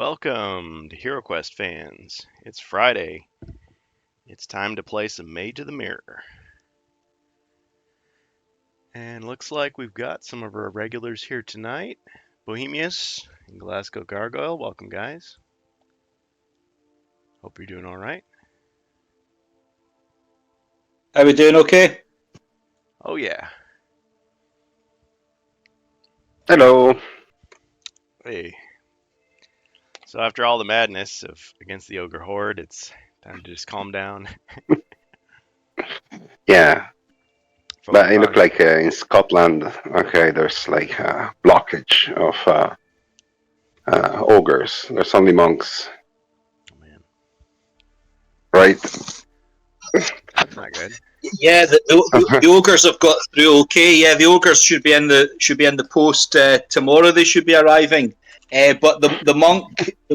Welcome to HeroQuest fans. It's Friday. It's time to play some Mage of the Mirror. And looks like we've got some of our regulars here tonight. Bohemius and Glasgow Gargoyle, welcome guys. Hope you're doing all right. Are we doing okay? Oh yeah. Hello. Hey. So after all the madness of against the Ogre Horde, it's time to just calm down. Yeah, Focus but it looked on. like in Scotland, okay, there's like a blockage of ogres. There's only monks, Oh man, right? that's not good. Yeah, the ogres have got through okay. Yeah, the ogres should be in the post tomorrow. They should be arriving. But the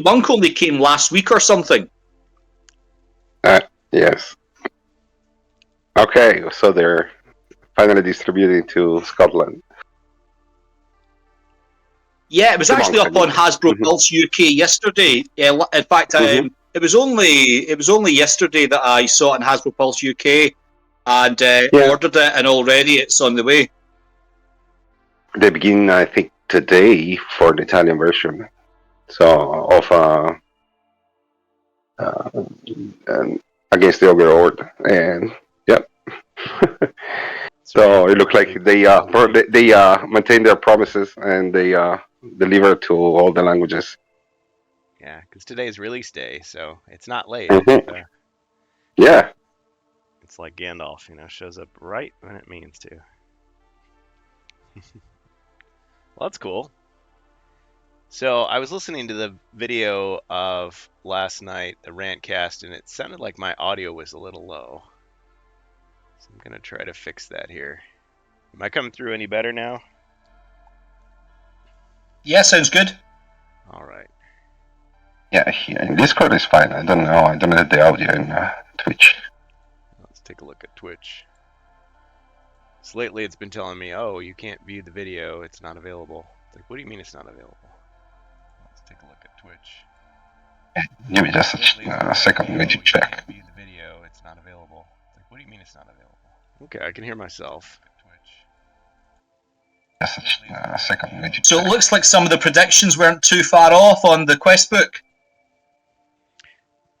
monk only came last week or something. Yes. Okay, so they're finally distributing to Scotland. Yeah, it was The actually monks, up I on mean. Hasbro Mhm. Pulse UK yesterday. Yeah, in fact, Mhm. it was only yesterday that I saw it on Hasbro Pulse UK and Yeah, ordered it, and already it's on the way. they begin, I think, today for the Italian version. So of against the Ogre Horde, and yep. So we have So to it looked like really they maintain their promises and they deliver to all the languages. Yeah, because today's release day, so it's not late. Mhm. Yeah. It's like Gandalf, shows up right when it means to. Well, that's cool. So I was listening to the video of last night, the Rantcast, and it sounded like my audio was a little low. So I'm gonna try to fix that here. Am I coming through any better now? Yeah, sounds good. All right. Yeah, here in Discord is fine. I don't know. I don't have the audio in Twitch. Let's take a look at Twitch. So lately it's been telling me, oh, you can't view the video. It's not available. It's like, what do you mean it's not available? Let's take a look at Twitch. Give me just a second. I'm going to check. View the video. It's not available. It's like, what do you mean it's not available? Okay, I can hear myself. Just a second. I'm going to So check. it looks like some of the predictions weren't too far off on the quest book.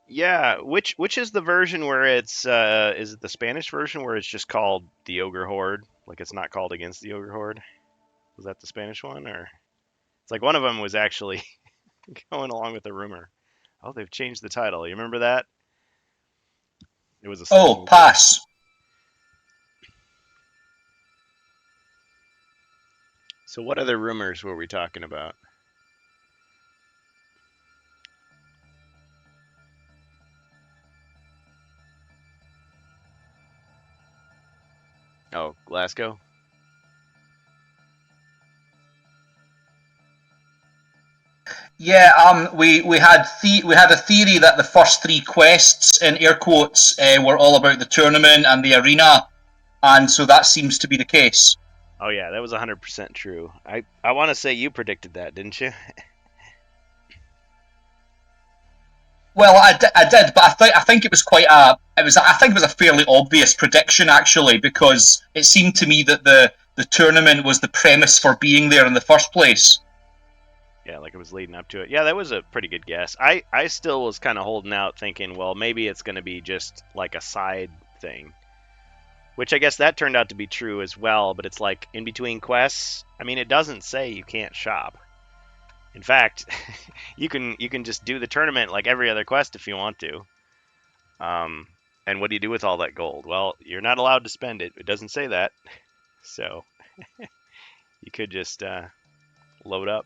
Yeah, which is the version where it's is it the Spanish version where it's just called the Ogre Horde? Like it's not called Against the Ogre Horde? Was that the Spanish one, or it's like one of them was actually going along with the rumor. Oh, they've changed the title. You remember that? It was a Oh, pass. So what other rumors were we talking about? Oh, Glasgow? Yeah, we had a theory that the first three quests in air quotes were all about the tournament and the arena, and so that seems to be the case. Oh yeah, that was 100% true. I want to say you predicted that, didn't you? Well, I did, but I think it was I think it was a fairly obvious prediction actually, because it seemed to me that the tournament was the premise for being there in the first place. Yeah, like it was leading up to it. Yeah, that was a pretty good guess. I still was kind of holding out thinking, well, maybe it's going to be just like a side thing. Which I guess that turned out to be true as well, but it's like in between quests, I mean it doesn't say you can't shop. In fact, you can just do the tournament like every other quest if you want to. And what do you do with all that gold? Well, you're not allowed to spend it. It doesn't say that. So you could just load up.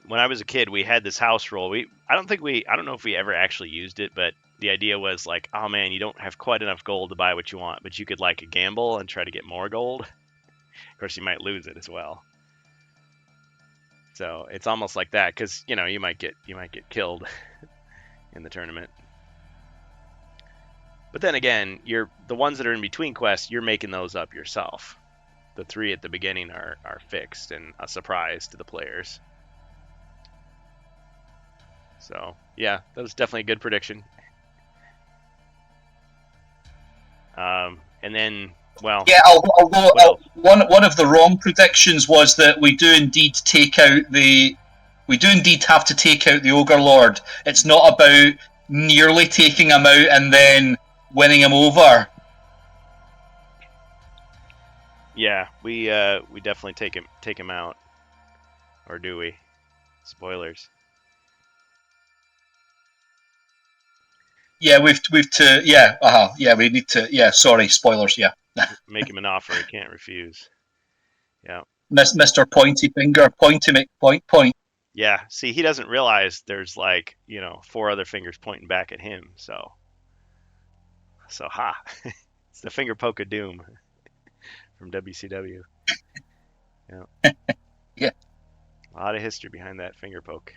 When I was a kid, we had this house rule. I don't know if we ever actually used it, but the idea was like, oh man, you don't have quite enough gold to buy what you want, but you could like gamble and try to get more gold. Of course, you might lose it as well. So it's almost like that because you might get killed in the tournament. But then again, the ones that are in between quests, you're making those up yourself. The three at the beginning are fixed and a surprise to the players. So yeah, that was definitely a good prediction. And then, well, Yeah, although what else? one of the wrong predictions was that we do indeed have to take out the Ogre Lord. It's not about nearly taking him out and then winning him over. Yeah, we definitely take him out, or do we? Spoilers. Yeah, we need to. Sorry, spoilers. Yeah, Make him an offer he can't refuse. Yeah. Mr. Pointy Finger, point to make point. Yeah. See, he doesn't realize there's like 4 other fingers pointing back at him. So ha, it's the finger poke of doom from WCW. Yeah. Yeah. A lot of history behind that finger poke.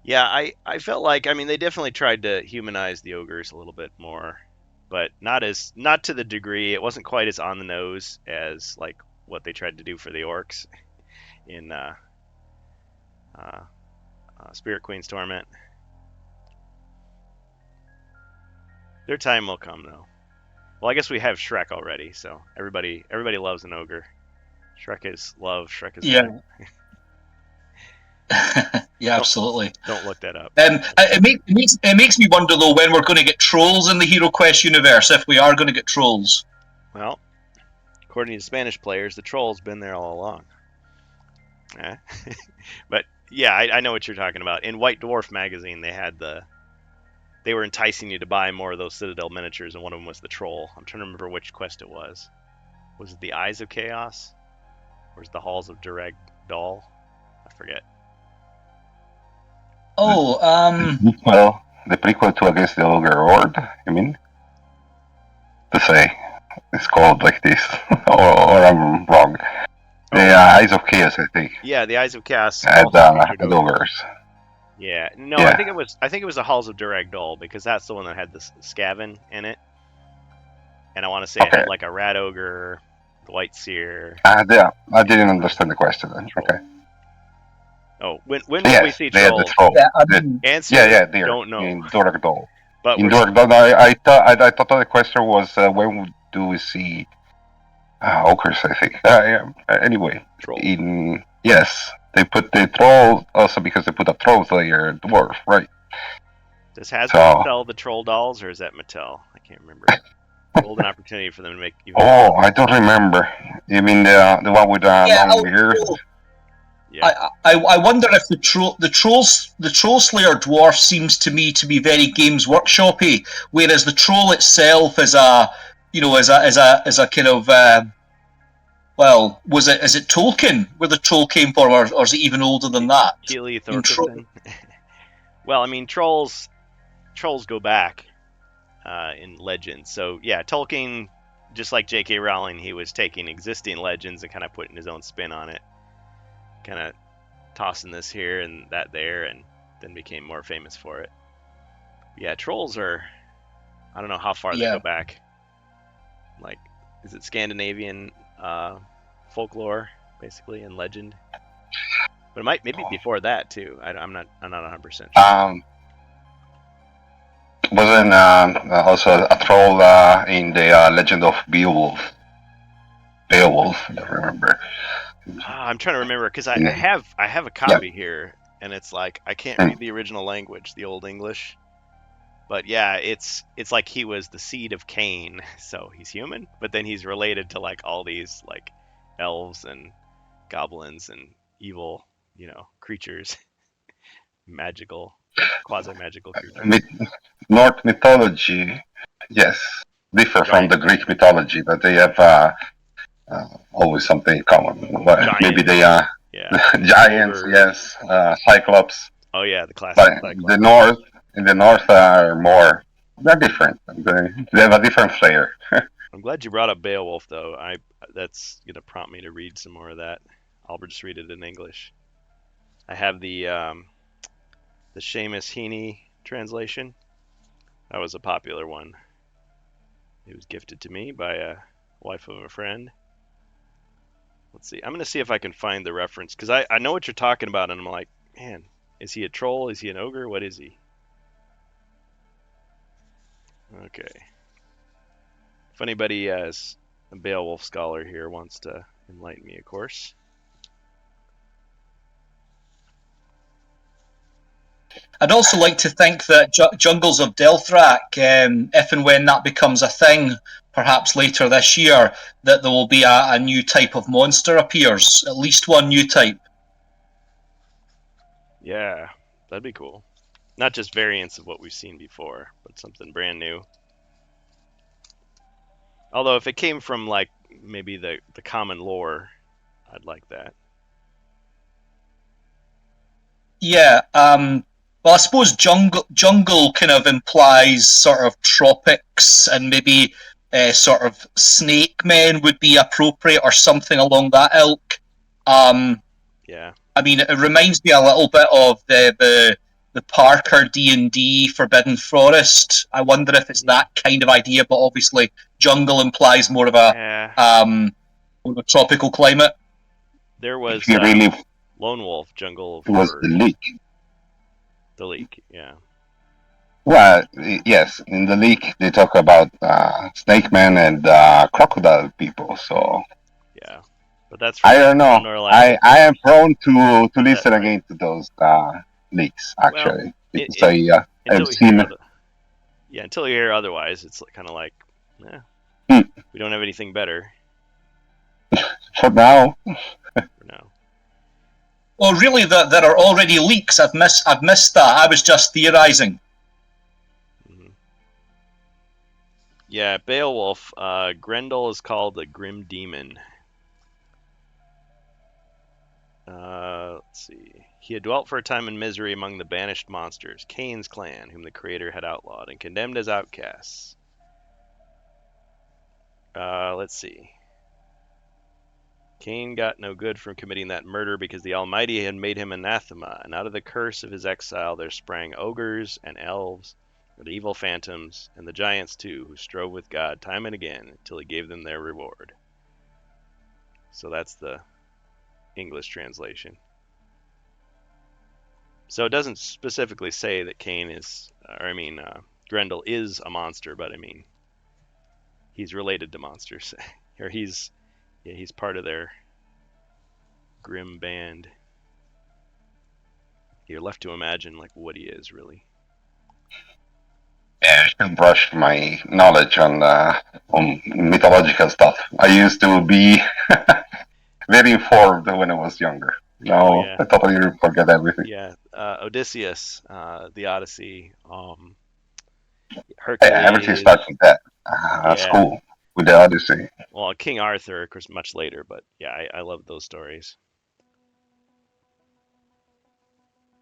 Yeah, I felt like, I mean, they definitely tried to humanize the ogres a little bit more, but not to the degree. It wasn't quite as on the nose as like what they tried to do for the orcs in Spirit Queen's Torment. Their time will come though. Well, I guess we have Shrek already, so everybody loves an ogre. Shrek is love. Shrek is Yeah. Yeah, absolutely. Don't look that up. It makes me wonder though when we're going to get trolls in the Hero Quest universe, if we are going to get trolls. Well, according to Spanish players, the troll's been there all along. But yeah, I know what you're talking about. In White Dwarf magazine, they were enticing you to buy more of those Citadel miniatures, and one of them was the troll. I'm trying to remember which quest it was. Was it the Eyes of Chaos, or was it the Halls of Durag Dol? I forget. Oh, Well, the prequel to Against the Ogre Lord, you mean? To say it's called like this, or I'm wrong. The Eyes of Chaos, I think. Yeah, the Eyes of Chaos. Had ogres. Yeah, no, yeah. I think it was the Halls of Durag Dol, because that's the one that had the Skaven in it, and I want to say it had like a Rat Ogre, the White Seer. Yeah, I didn't understand the question then. Okay. Oh, when will we see Troll? The troll. Answer, there. Don't know. In Durag Dol. But in Durag Dol, I thought the question was when do we see ogres? I think. Anyway, troll. Yes, they put the troll also because they put a troll slayer dwarf, right? Does Hasbro sell the troll dolls, or is that Mattel? I can't remember. Golden opportunity for them to make. I don't remember. You mean the one with long beard? Yeah. I wonder if the troll slayer dwarf seems to me to be very Games Workshopy, whereas the troll itself is a kind of is it Tolkien where the troll came from, or is it even older than that? Keely Thorkelson. Well, I mean, trolls go back in legends. So yeah, Tolkien, just like J.K. Rowling, he was taking existing legends and kind of putting his own spin on it, kind of tossing this here and that there, and then became more famous for it. Yeah, trolls are, I don't know how far they go back. Like, is it Scandinavian folklore, basically, and legend? But it might maybe before that too. I'm not 100% sure. Wasn't also a troll in the Legend of Beowulf? Beowulf, I don't remember. I'm trying to remember because I have a copy here, and it's like I can't read the original language, the Old English. But yeah, it's like he was the seed of Cain, so he's human, but then he's related to like all these like elves and goblins and evil, creatures, quasi-magical creatures. North mythology, yes, differ from the Greek mythology, but they have always something in common. Giants. Maybe they are giants, yes, Cyclops. Oh yeah, the classic. But in the north are they're different. They have a different flair. I'm glad you brought up Beowulf, though. That's gonna prompt me to read some more of that. I'll just read it in English. I have the Seamus Heaney translation. That was a popular one. It was gifted to me by a wife of a friend. Let's see. I'm gonna see if I can find the reference because I know what you're talking about, and I'm like, man, is he a troll? Is he an ogre? What is he? Okay. If anybody as a Beowulf scholar here wants to enlighten me, of course. I'd also like to think that Jungles of Delthrak, if and when that becomes a thing, perhaps later this year, that there will be a new type of monster appears, at least one new type. Yeah, that'd be cool. Not just variants of what we've seen before, but something brand new. Although if it came from like maybe the common lore, I'd like that. Yeah, well, I suppose jungle kind of implies sort of tropics, and maybe sort of snake men would be appropriate, or something along that ilk. Yeah. I mean, it reminds me a little bit of the Parker D&D Forbidden Forest. I wonder if it's that kind of idea, but obviously jungle implies more of a tropical climate. There was really Lone Wolf Jungle. It was the leak. The leak, yeah. Well, yes, in the leak they talk about snake men and crocodile people. So yeah, but that's I don't know. I am prone to listen again to those leaks actually. Well, because I've seen it. Yeah, until you hear otherwise, it's kind of like, we don't have anything better. For now. For now. Well, really, there are already leaks. I've missed that. I was just theorizing. Mm-hmm. Yeah, Beowulf. Grendel is called a grim demon. Let's see. He had dwelt for a time in misery among the banished monsters, Cain's clan, whom the Creator had outlawed and condemned as outcasts. Let's see. Cain got no good from committing that murder because the Almighty had made him anathema, and out of the curse of his exile there sprang ogres and elves, and evil phantoms, and the giants too, who strove with God time and again until he gave them their reward. So that's the English translation. So it doesn't specifically say that Grendel is a monster, but he's related to monsters, or he's part of their grim band. You're left to imagine what he is really. Yeah, I should brush my knowledge on mythological stuff. I used to be very informed when I was younger. Now I totally forget everything. Yeah, Odysseus, the Odyssey, Hercules. Everything starts with that. That's cool. With the Odyssey. Well, King Arthur, of course, much later, but yeah, I love those stories.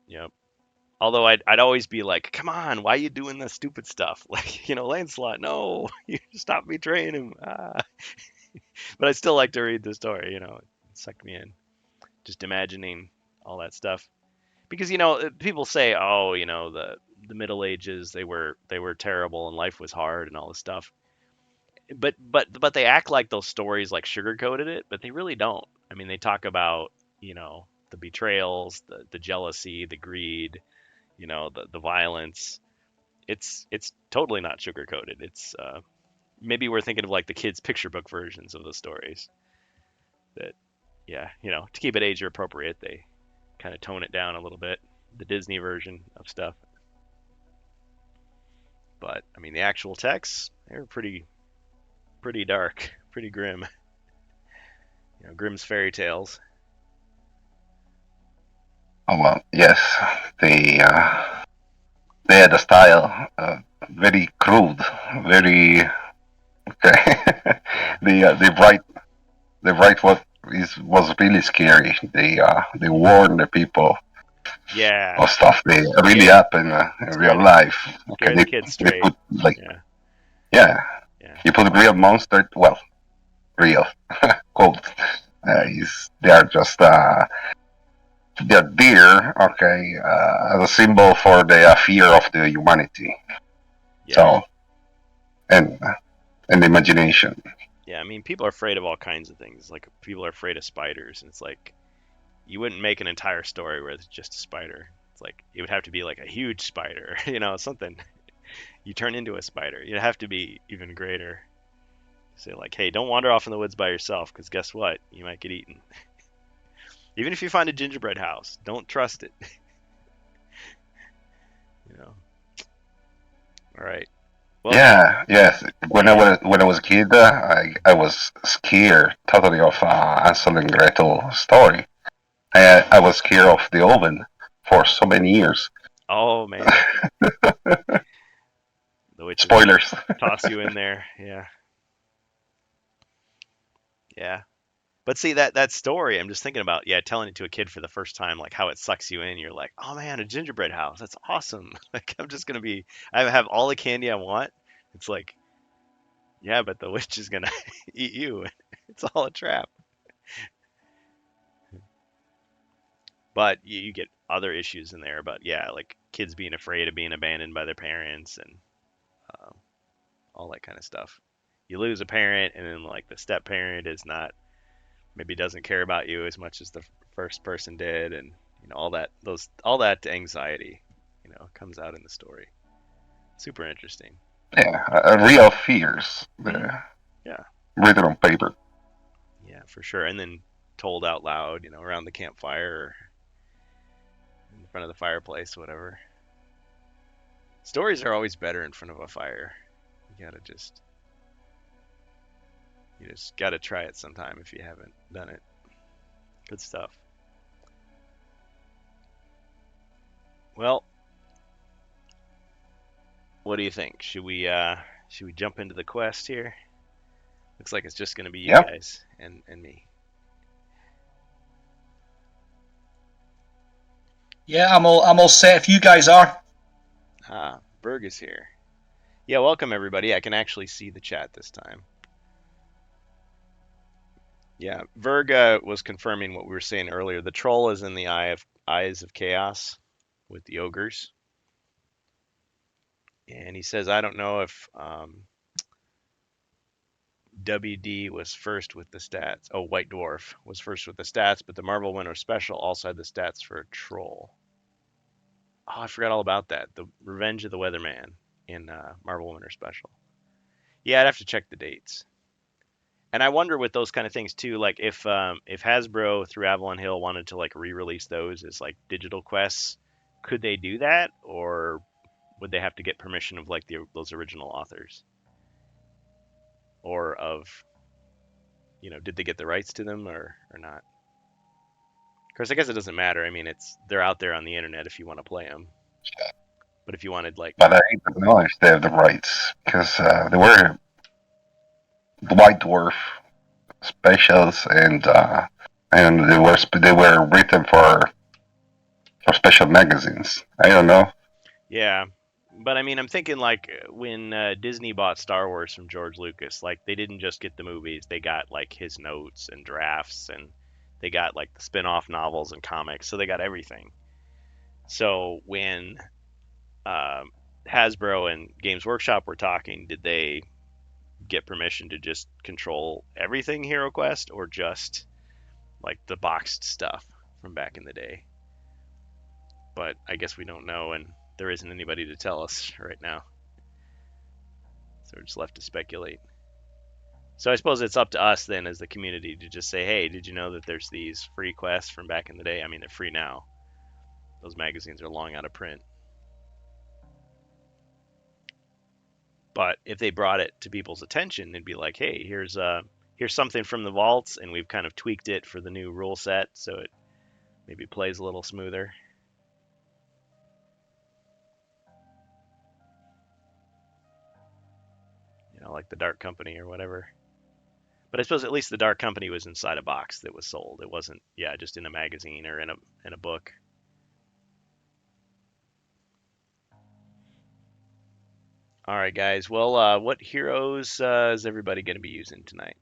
Yep. Although I'd always be like, come on, why are you doing this stupid stuff? Lancelot, no, you stop betraying him. But I still like to read the story, it sucked me in. Just imagining all that stuff. Because, people say, oh, the Middle Ages, they were terrible and life was hard and all this stuff. But they act like those stories sugar-coated it, but they really don't. They talk about, the betrayals, the jealousy, the greed, the violence. It's totally not sugar-coated. It's maybe we're thinking of the kids' picture book versions of the stories. That, to keep it age appropriate, they kind of tone it down a little bit. The Disney version of stuff. But the actual texts, they were pretty dark, pretty grim. Grimm's fairy tales. Oh well, yes, they had a style, very crude, very okay. They write what was really scary. They warn the people. Yeah. Of stuff they really happen in real life. Okay, the kids straight. They put yeah. You put real monster, well, real, quote. They are just they're deer, okay, as a symbol for the fear of the humanity. Yeah. So, and the imagination. Yeah, I mean, people are afraid of all kinds of things. Like, people are afraid of spiders, and it's like, you wouldn't make an entire story where it's just a spider. It's like, it would have to be like a huge spider, something. You turn into a spider. You'd have to be even greater. Say, like, hey, don't wander off in the woods by yourself, because guess what? You might get eaten. Even if you find a gingerbread house, don't trust it. you know. All right. Well, Yeah, yes. When I was a kid, I was scared totally of Hansel and Gretel story. I was scared of the oven for so many years. oh man, the witch is gonna Spoilers. toss you in there. Yeah, yeah. But see that story, I'm just thinking about, yeah, telling it to a kid for the first time, like how it sucks you in. You're like, oh man, a gingerbread house, that's awesome. Like I'm just gonna be, I have all the candy I want. It's like, yeah, but the witch is gonna eat you. It's all a trap. But you get other issues in there, but yeah, like kids being afraid of being abandoned by their parents and um, all that kind of stuff. You lose a parent, and then like the step parent is not, maybe doesn't care about you as much as the first person did, and all that anxiety, comes out in the story. Super interesting. Yeah, real fears Hmm. Yeah, written on paper. yeah, for sure. And then told out loud, around the campfire or in front of the fireplace, whatever. Stories are always better in front of a fire. You gotta just you just gotta try it sometime if you haven't done it. Good stuff. Well, what do you think? Should we jump into the quest here? Looks like it's just gonna be you Yeah. guys and me. Yeah, I'm all set. If you guys are, Ah, Berg is here. Yeah, welcome everybody. I can actually see the chat this time. Yeah, Verga was confirming what we were saying earlier. The troll is in the eyes of chaos with the ogres, and he says, I don't know if WD was first with the stats. Oh, White Dwarf was first with the stats, but the Marvel Winter Special also had the stats for a troll. Oh, I forgot all about that. The Revenge of the Weatherman in Marvel Winter Special. Yeah, I'd have to check the dates. And I wonder with those kind of things too, like if Hasbro through Avalon Hill wanted to like re-release those as like digital quests, could they do that, or would they have to get permission of like those original authors, or of did they get the rights to them or not? Of course, I guess it doesn't matter. I mean, they're out there on the internet if you want to play them. But if you wanted like, But I don't know if they have the rights because they were the White Dwarf specials, and they were written for special magazines. I don't know. yeah, but I mean, I'm thinking like when Disney bought Star Wars from George Lucas, like they didn't just get the movies, they got like his notes and drafts, and they got like the spin-off novels and comics, so they got everything. So when um Hasbro and Games Workshop were talking, did they get permission to just control everything Hero Quest, or just like the boxed stuff from back in the day? But I guess we don't know, and there isn't anybody to tell us right now. So we're just left to speculate. So I suppose it's up to us then as the community to just say, hey, did you know that there's these free quests from back in the day? I mean, they're free now. Those magazines are long out of print. But if they brought it to people's attention, they'd be like, hey, here's something from the vaults, and we've kind of tweaked it for the new rule set, so it maybe plays a little smoother. Like the Dark Company or whatever. But I suppose at least the Dark Company was inside a box that was sold. It wasn't, yeah, just in a magazine or in a book. All right, guys. Well, what heroes is everybody going to be using tonight?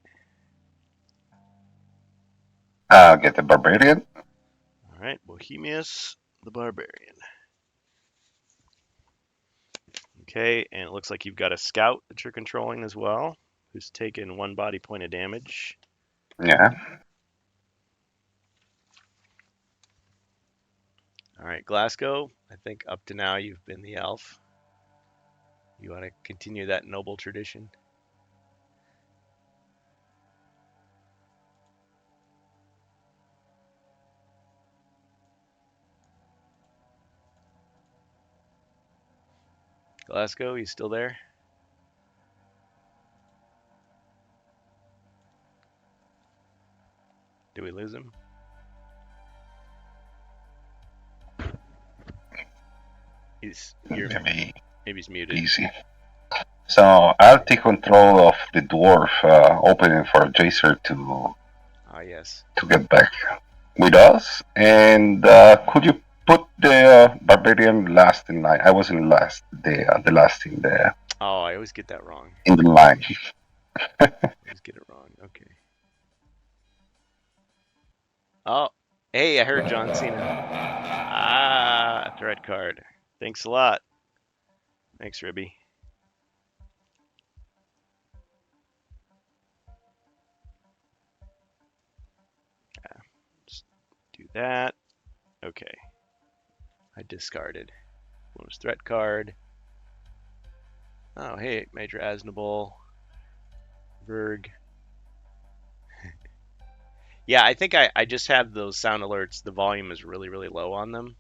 Get the Barbarian. All right, Bohemius the Barbarian. Okay, and it looks like you've got a scout that you're controlling as well. who's taken 1 body point of damage. Yeah. All right, Glasgow, I think up to now you've been the elf. You want to continue that noble tradition? Glasgow, you still there? Did we lose him? Maybe Maybe he's muted. easy. So I'll take control of the dwarf, opening for Jacer to Ah, yes. get back with us. And could you put the barbarian last in line? I was in last, the last in the Oh, I always get that wrong. line. I always get it wrong. Okay. Oh, hey, I heard John Cena. Ah, threat card. Thanks a lot. Thanks, Ribby. Yeah, just do that. Okay. I discarded. Bonus threat card. Oh, hey, Major Aznable. Verg. Yeah, I think I just have those sound alerts. The volume is really, really low on them.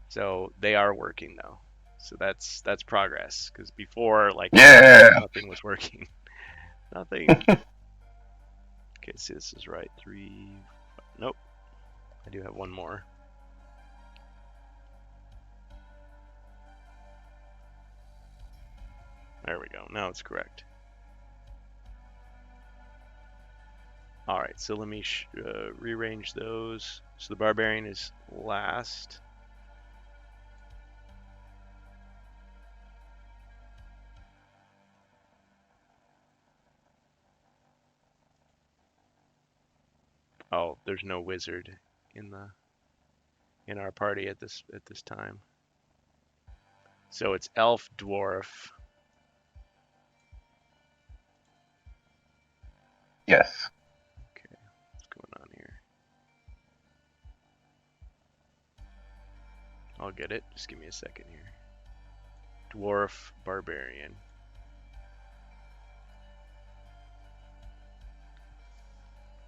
So they are working though. So that's progress. Because before, like, nothing was working. Nothing. Okay, so this is right. 3. Nope. I do have one more. There we go. Now it's correct. All right, so let me rearrange those. So the barbarian is last. Oh, there's no wizard in our party at this time. So it's elf, dwarf. Yes. Okay, what's going on here? I'll get it. Just give me a second here. Dwarf, barbarian.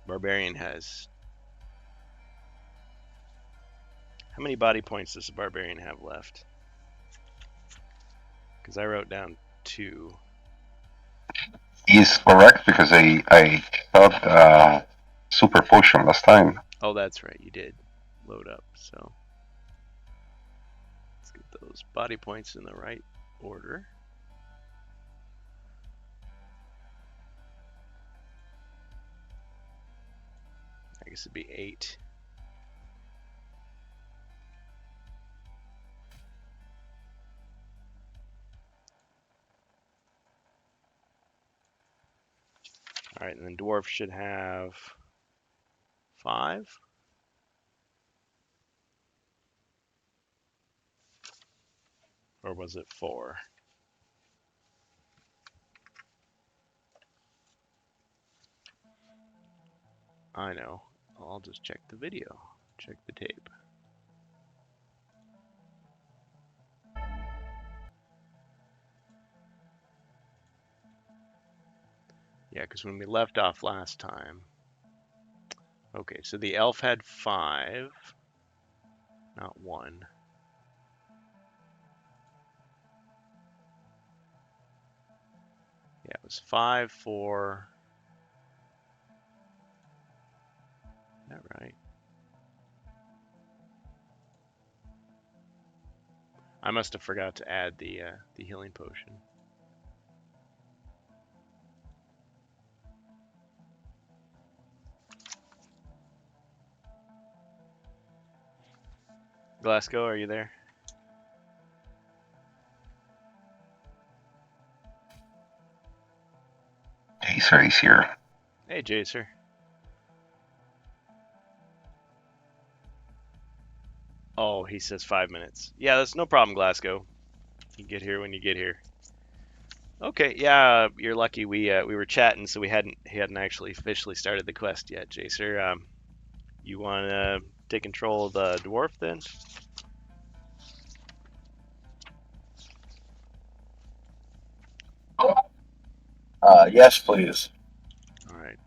Barbarian has... How many body points does the barbarian have left? Because I wrote down 2. He's correct because I thought super potion last time. Oh, that's right. You did load up. So let's get those body points in the right order. I guess it'd be 8. All right, and then dwarf should have 5. Or was it 4? I know. I'll just check the video. Check the tape. Yeah, because when we left off last time... Okay, so the elf had 5. Not 1. Yeah, it was 5, 4... Is that right? I must have forgot to add the healing potion. Glasgow, are you there? Jacer is here. Hey, Jacer. Oh, he says 5 minutes. Yeah, that's no problem, Glasgow. You get here when you get here. Okay, yeah, you're lucky. We were chatting, so he hadn't actually officially started the quest yet, Jacer. You want to take control of the dwarf then? Yes, please. All right.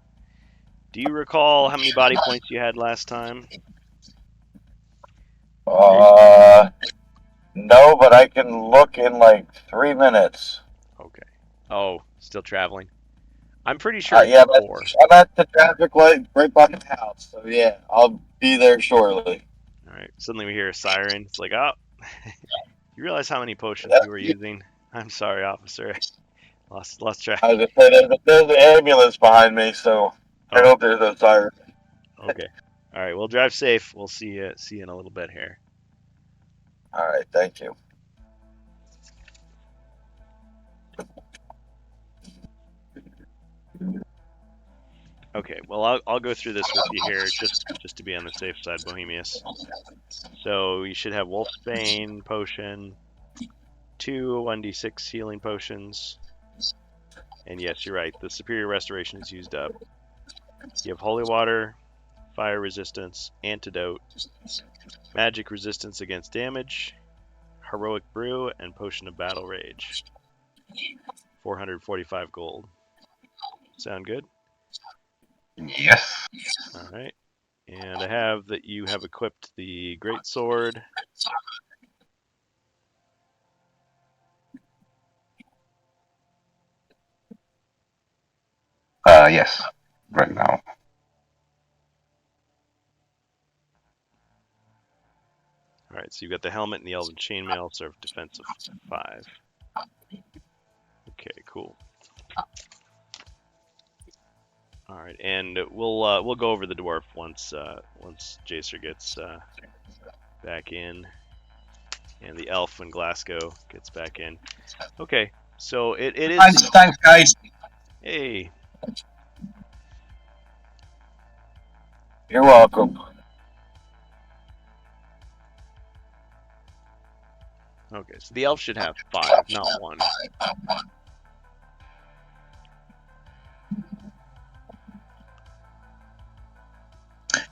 Do you recall how many body points you had last time? No, but I can look in like 3 minutes. Okay. Oh, still traveling. I'm pretty sure it's Yeah, 4. I'm at the traffic light right by the house. So yeah, I'll be there shortly. All right. Suddenly we hear a siren. It's like, oh, you realize how many potions you were using? I'm sorry, officer. Lost track. I was just saying, there's an ambulance behind me, so I Oh, hope there's no siren. okay. All right. Well, drive safe. We'll see you in a little bit here. All right, thank you. Okay. Well, I'll go through this with you here just to be on the safe side, Bohemius. So you should have Wolfsbane potion, 2 1d6 healing potions, and yes, you're right. The Superior Restoration is used up. You have Holy Water, Fire Resistance, Antidote, Magic Resistance against damage, Heroic Brew, and Potion of Battle Rage. 445 gold. Sound good? Yes. All right. And I have that you have equipped the Great Sword. Yes. Right now. All right, so you've got the helmet and the Elven Chainmail, serve defense of 5. Okay, cool. All right, and we'll go over the dwarf once Jacer gets back in, and the elf when Glasgow gets back in. Okay, so it is. Thanks, guys. Hey. You're welcome. Okay, so the elf should have 5, not 1.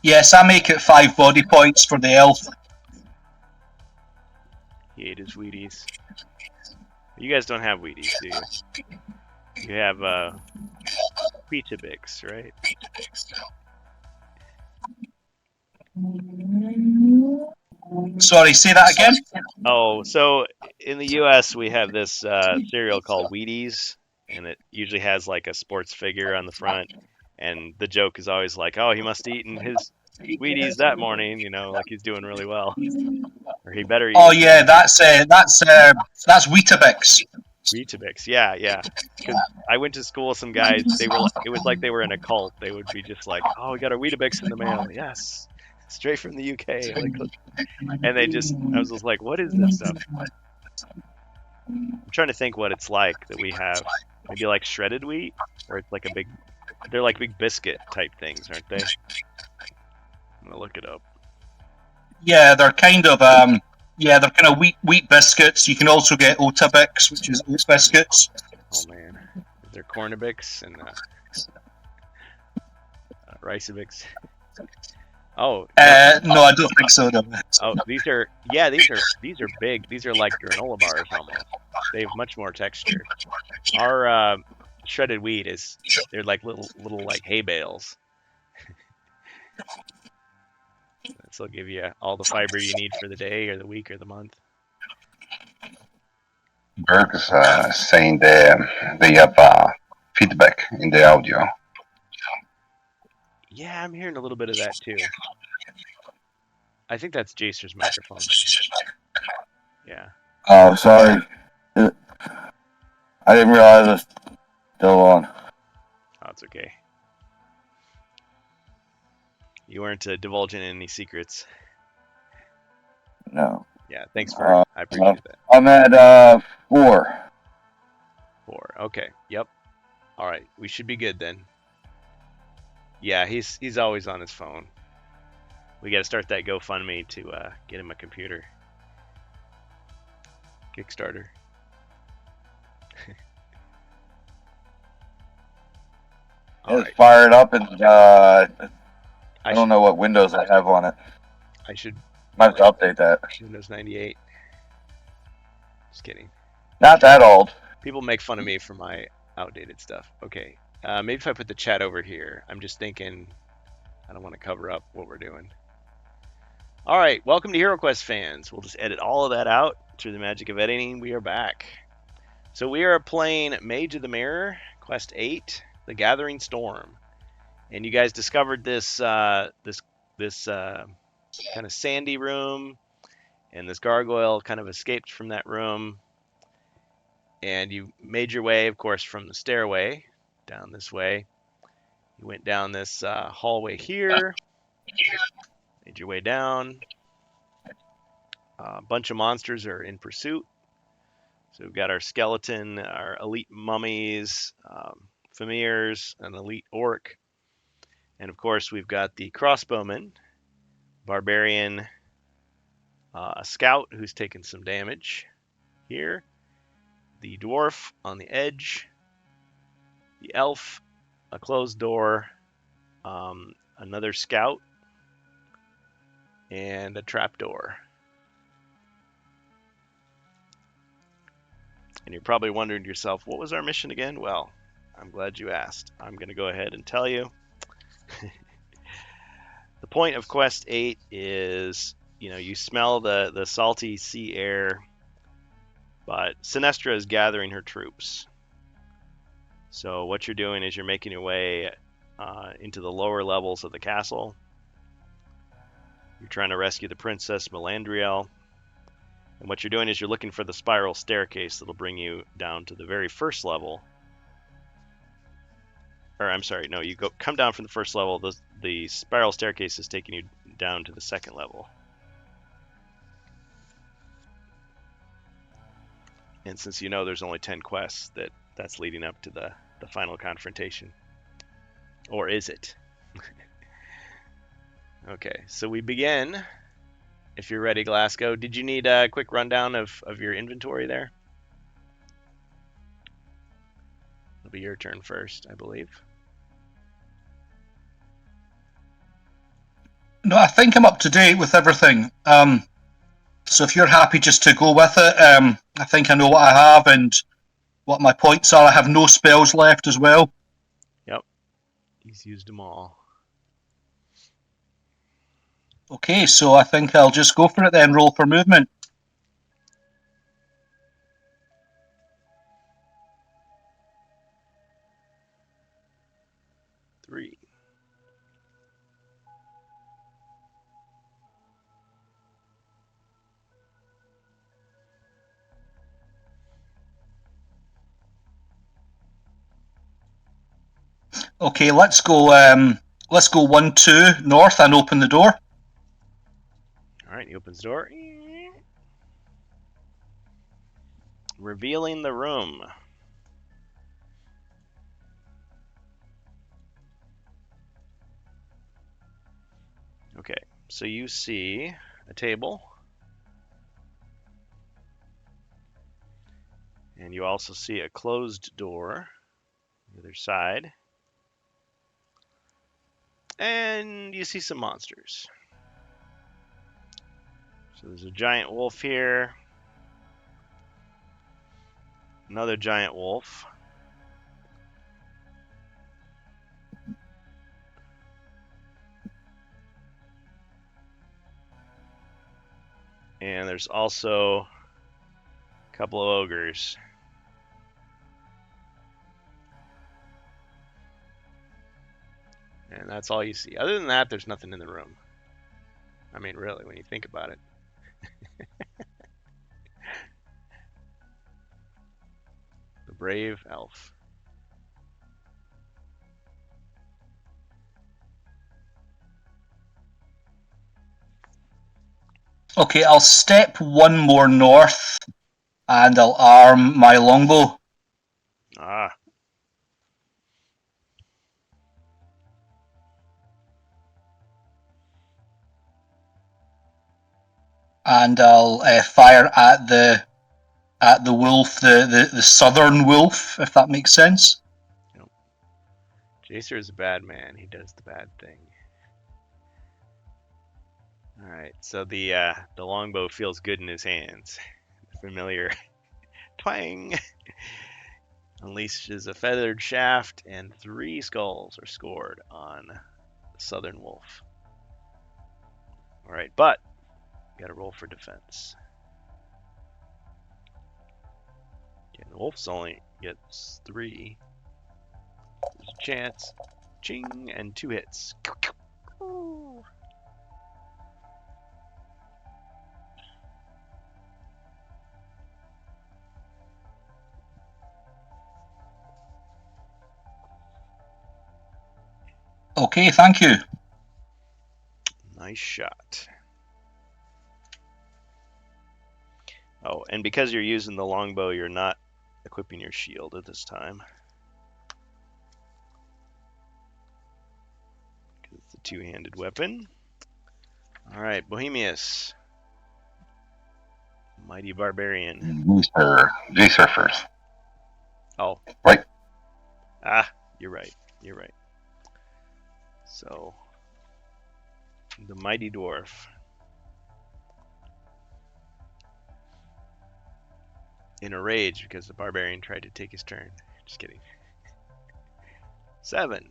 Yes, I make it 5 body points for the elf. He ate his Wheaties. You guys don't have Wheaties, do you? You have Weetabix, right? Sorry, say that again? Oh, so in the U.S. we have this cereal called Wheaties, and it usually has like a sports figure on the front, and the joke is always like, oh, he must have eaten his Wheaties that morning, you know, like he's doing really well, or he better eat. Oh yeah, that's Weetabix. Weetabix, yeah. Because I went to school with some guys. It was like they were in a cult. They would be just like, oh, we got our Weetabix in the mail. Yes, straight from the UK. Like, and I was just like, what is this stuff? I'm trying to think what it's like that we have. Maybe like shredded wheat, or it's like they're like big biscuit type things, aren't they? I'm gonna look it up. Yeah, they're kind of wheat biscuits. You can also get Otabix, which is oats biscuits. Oh man, is there Cornabix and Riceabix? Oh. No, I don't think so. No. Oh, these are big. These are like granola bars almost. They have much more texture. Our shredded wheat they're like little like hay bales. This will give you all the fiber you need for the day or the week or the month. Berg is saying they have feedback in the audio. Yeah, I'm hearing a little bit of that too. I think that's Jacer's microphone. Yeah. Oh, sorry. I didn't realize it's still on. Oh, it's okay. You weren't divulging any secrets. No. Yeah, thanks for. I appreciate that. I'm at 4. 4. Okay. Yep. All right. We should be good then. Yeah, he's always on his phone. We got to start that GoFundMe to get him a computer. Kickstarter. All Let's right. fire it up, and I don't know what Windows I have on it. I should Might have to update that. Windows 98. Just kidding. Not that old. People make fun of me for my outdated stuff. Okay. Maybe if I put the chat over here. I'm just thinking I don't want to cover up what we're doing. All right. Welcome to HeroQuest fans. We'll just edit all of that out through the magic of editing. We are back. So we are playing Mage of the Mirror, Quest 8, The Gathering Storm. And you guys discovered this this kind of sandy room, and this gargoyle kind of escaped from that room. And you made your way, of course, from the stairway down this way. You went down this hallway here, made your way down. A bunch of monsters are in pursuit. So we've got our skeleton, our elite mummies, familiars, an elite orc. And of course, we've got the crossbowman, barbarian, a scout who's taken some damage here, the dwarf on the edge, the elf, a closed door, another scout, and a trapdoor. And you're probably wondering to yourself, what was our mission again? Well, I'm glad you asked. I'm going to go ahead and tell you. The point of Quest 8 is, you smell the salty sea air, but Sinestra is gathering her troops. So what you're doing is you're making your way into the lower levels of the castle. You're trying to rescue the Princess Melandriel. And what you're doing is you're looking for the spiral staircase that'll bring you down to the very first level. Or I'm sorry, no, you come down from the first level. The spiral staircase is taking you down to the second level. And since there's only 10 quests, that's leading up to the final confrontation. Or is it? Okay, so we begin. If you're ready, Glasgow. Did you need a quick rundown of your inventory there? It'll be your turn first, I believe. No, I think I'm up to date with everything. So if you're happy just to go with it, I think I know what I have and what my points are. I have no spells left as well. Yep. He's used them all. Okay, so I think I'll just go for it then. Roll for movement. Three. Okay, let's go 1-2 north and open the door. All right, he opens the door. Revealing the room. Okay, so you see a table. And you also see a closed door on the other side. And you see some monsters. So there's a giant wolf here. Another giant wolf. And there's also a couple of ogres. And that's all you see. Other than that, there's nothing in the room. I mean, really, when you think about it. The brave elf. Okay, I'll step one more north and I'll arm my longbow. Ah. And I'll fire at the wolf, the southern wolf, if that makes sense. Jacer is a bad man. He does the bad thing. All right, so the longbow feels good in his hands. Familiar twang unleashes a feathered shaft, and 3 skulls are scored on the Southern Wolf. All right, but got to roll for defense. Okay, the wolf's only gets 3. There's a chance. Ching, and 2 hits. Okay, thank you. Nice shot. Oh, and because you're using the longbow, you're not equipping your shield at this time. Because it's a 2-handed weapon. Alright, Bohemius. Mighty Barbarian. Jacer first. Oh. Right. Ah, you're right. You're right. So, the Mighty Dwarf. In a rage because the Barbarian tried to take his turn. Just kidding. 7.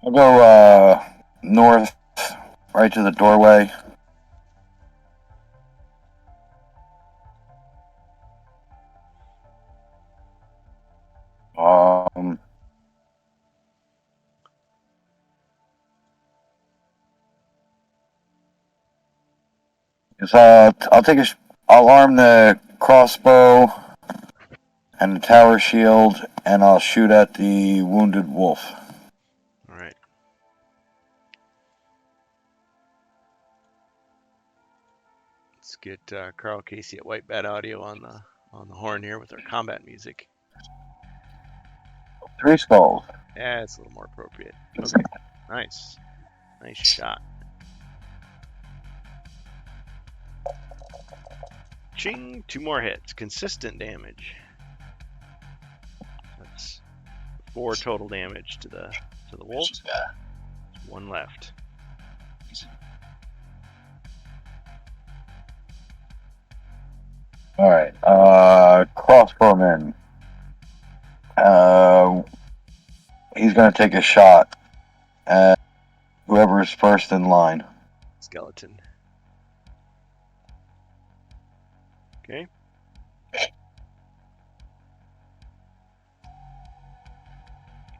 I'll go north, right to the doorway. I'll arm the crossbow and the tower shield, and I'll shoot at the wounded wolf. All right. Let's get Carl Casey at White Bat Audio on the horn here with our combat music. 3 skulls. Yeah, it's a little more appropriate. Okay. Nice. Nice shot. Ching, 2 more hits. Consistent damage. That's 4 total damage to the wolf. 1 left. All right. Crossbowman. He's gonna take a shot at whoever's first in line. Skeleton. Okay.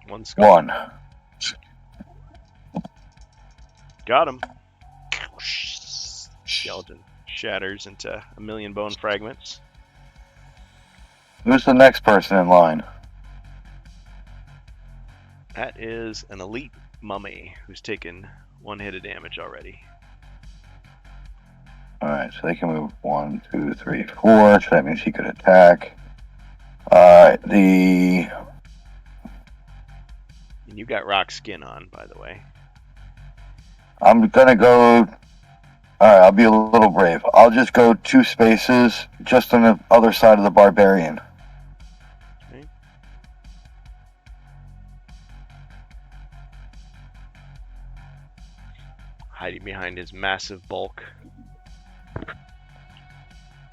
One skull. 1. Got him. Skeleton shatters into a million bone fragments. Who's the next person in line? That is an elite mummy who's taken 1 hit of damage already. Alright, so they can move 1, 2, 3, 4, so that means he could attack. And you got rock skin on, by the way. I'm gonna go. Alright, I'll be a little brave. I'll just go 2 spaces just on the other side of the barbarian. Okay. Hiding behind his massive bulk.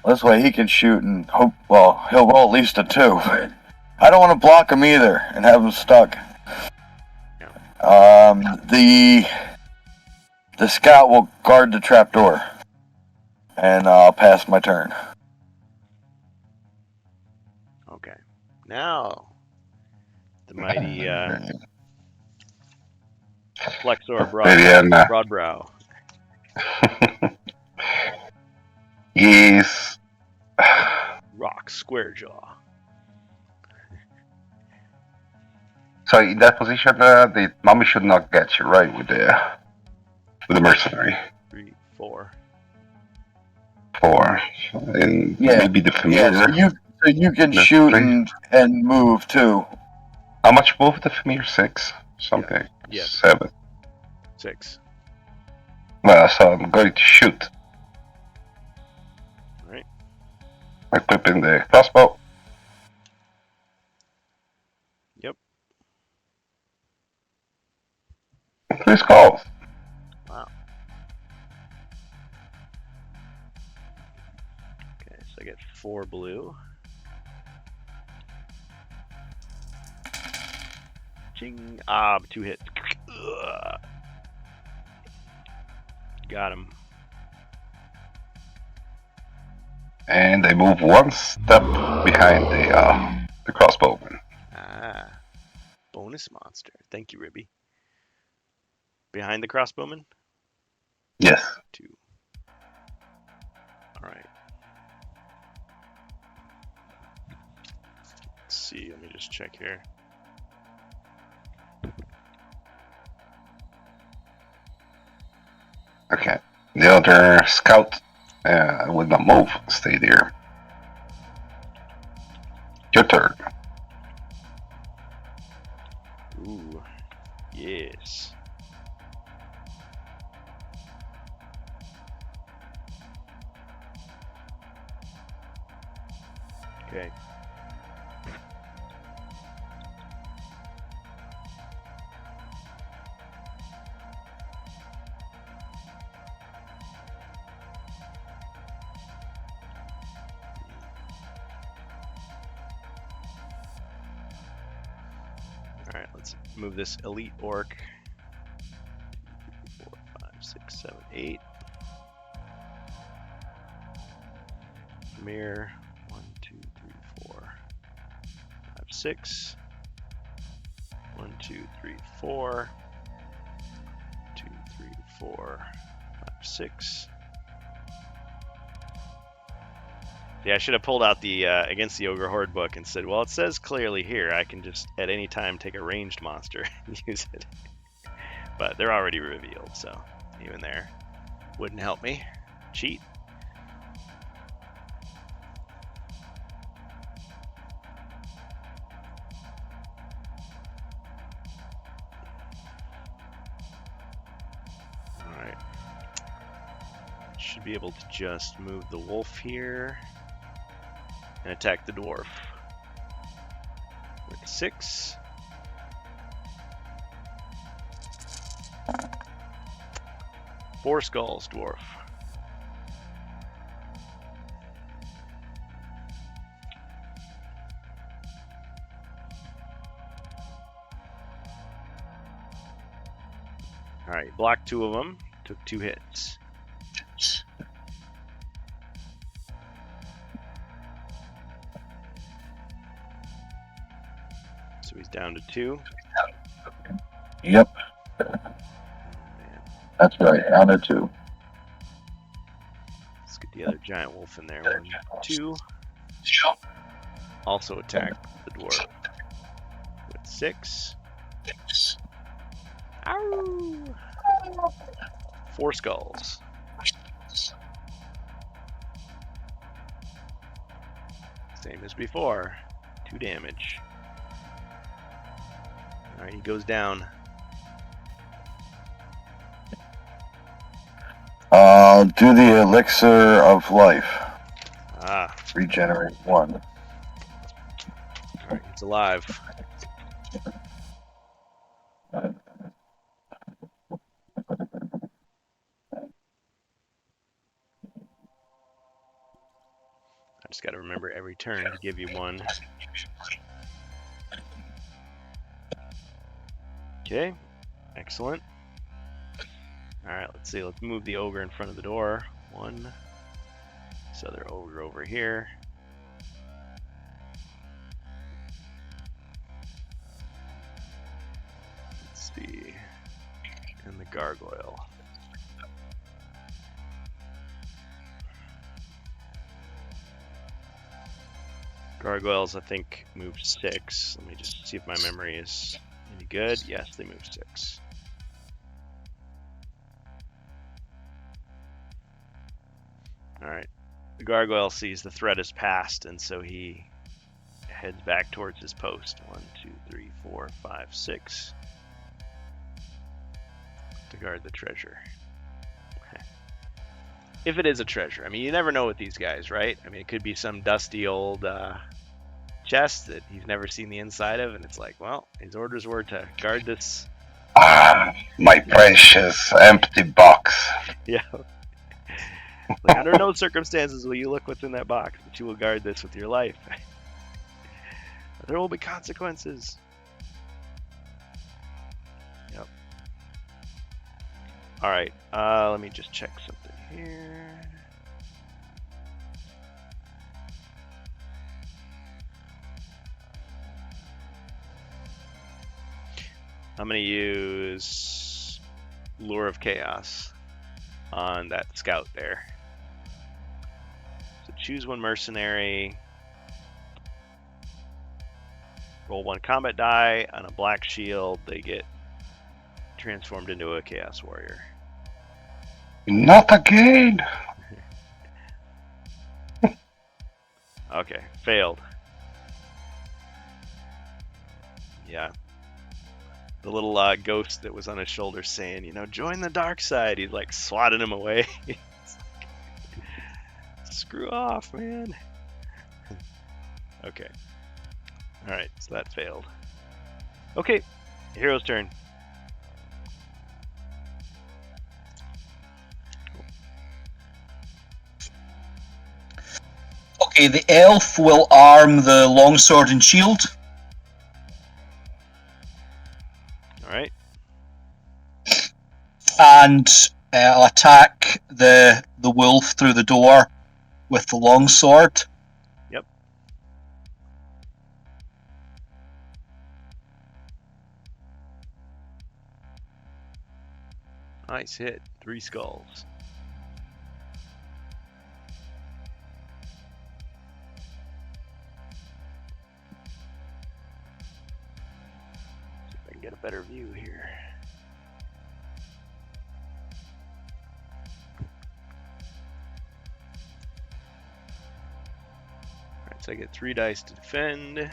This way he can shoot and hope. Well, he'll roll at least a 2. I don't want to block him either and have him stuck. The scout will guard the trapdoor, and I'll pass my turn. Okay. Now, the mighty Flexor Broadbrow. Yes. Rock Square Jaw. So in that position, the mummy should not get you, right? With the mercenary. 3, 4. 4. And Yeah. maybe the familiar. Yeah, so you can That's shoot 3. and move too. How much move the familiar? 6? Something. Yeah. 7. 6. Well, so I'm going to shoot. Alright. Equipping the crossbow. Yep. 3 skulls. Wow. Okay, so I get 4 blue. Ching. Ah, 2 hits. Ugh. Got him. And they move 1 step behind the crossbowman. Ah. Bonus monster. Thank you, Ribby. Behind the crossbowman? Yes. 2. Alright. Let's see, let me just check here. Okay. The other scout will not move. Stay there. Your turn. Ooh. Yes. Okay. Alright, let's move this elite orc. 4, 5, 6, 7, 8. Mirror. 1, 2, 3, 4, 5, 6. 1, 2, 3, 4. 2, 3, 4, 5, 6. Yeah, I should have pulled out the Against the Ogre Horde book and said, well, it says clearly here I can just at any time take a ranged monster and use it. But they're already revealed, so even there wouldn't help me. Cheat. Alright. Should be able to just move the wolf here and attack the dwarf with 6. Four skulls, dwarf. Alright, blocked 2 of them, took 2 hits. So he's down to 2. Yep, Oh, man. that's right. Down to 2. Let's get the other giant wolf in there. 1, 2. Also attack the dwarf with 6. Ow! 4 skulls. Same as before. 2 damage. Alright, he goes down. I'll do the elixir of life. Ah, Regenerate 1. alright, he's alive. I just gotta remember every turn to give you 1. Okay, excellent. Alright, let's see. Let's move the ogre in front of the door. 1. This other ogre over here. Let's see. And the gargoyle. Gargoyles, I think, move 6. Let me just see if my memory is any good. Yes, they move 6. Alright. The gargoyle sees the threat is past, and so he heads back towards his post. 1, 2, 3, 4, 5, 6. To guard the treasure. if it is a treasure. I mean, you never know with these guys, right? I mean, it could be some dusty old chest that he's never seen the inside of, and it's like, well, his orders were to guard this. Ah, my precious empty box. Yeah. Like, under no circumstances will you look what's in that box, but you will guard this with your life. There will be consequences. Yep. All right. Let me just check something here. I'm going to use Lure of Chaos on that scout there. So choose one mercenary. Roll one combat die. On a black shield, they get transformed into a Chaos Warrior. Not again. Okay, failed. Yeah. The little ghost that was on his shoulder saying, you know, join the dark side. He's like swatting him away. Screw off, man. Okay. Alright, so that failed. Okay, hero's turn. Okay, the elf will arm the longsword and shield. Alright. And I'll attack the wolf through the door with the longsword. Yep. Nice hit. 3 skulls. See if I can get a better view here. Alright, so I get 3 dice to defend.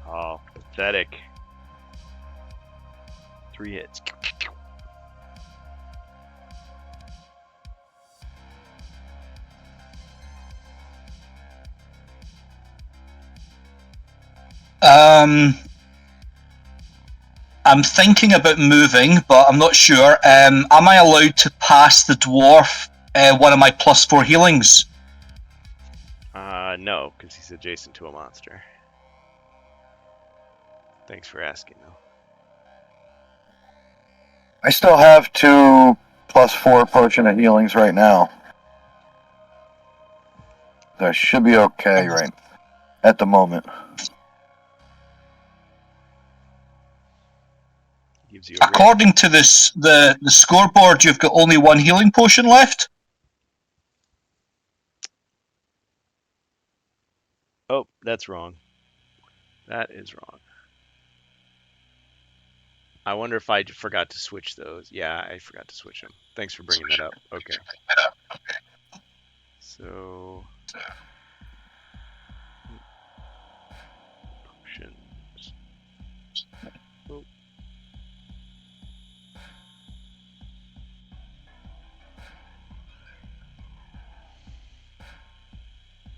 Oh, pathetic. 3 hits. I'm thinking about moving, but I'm not sure. Am I allowed to pass the dwarf one of my +4 healings? No, because he's adjacent to a monster. Thanks for asking, though. I still have 2 +4 potion of healings right now. So I should be okay right at the moment. Gives you a According to this, the scoreboard, you've got only 1 healing potion left. Oh, that's wrong. That is wrong. I wonder if I forgot to switch those. Yeah, I forgot to switch them. Thanks for bringing that up. Okay. So... Potions. Oh.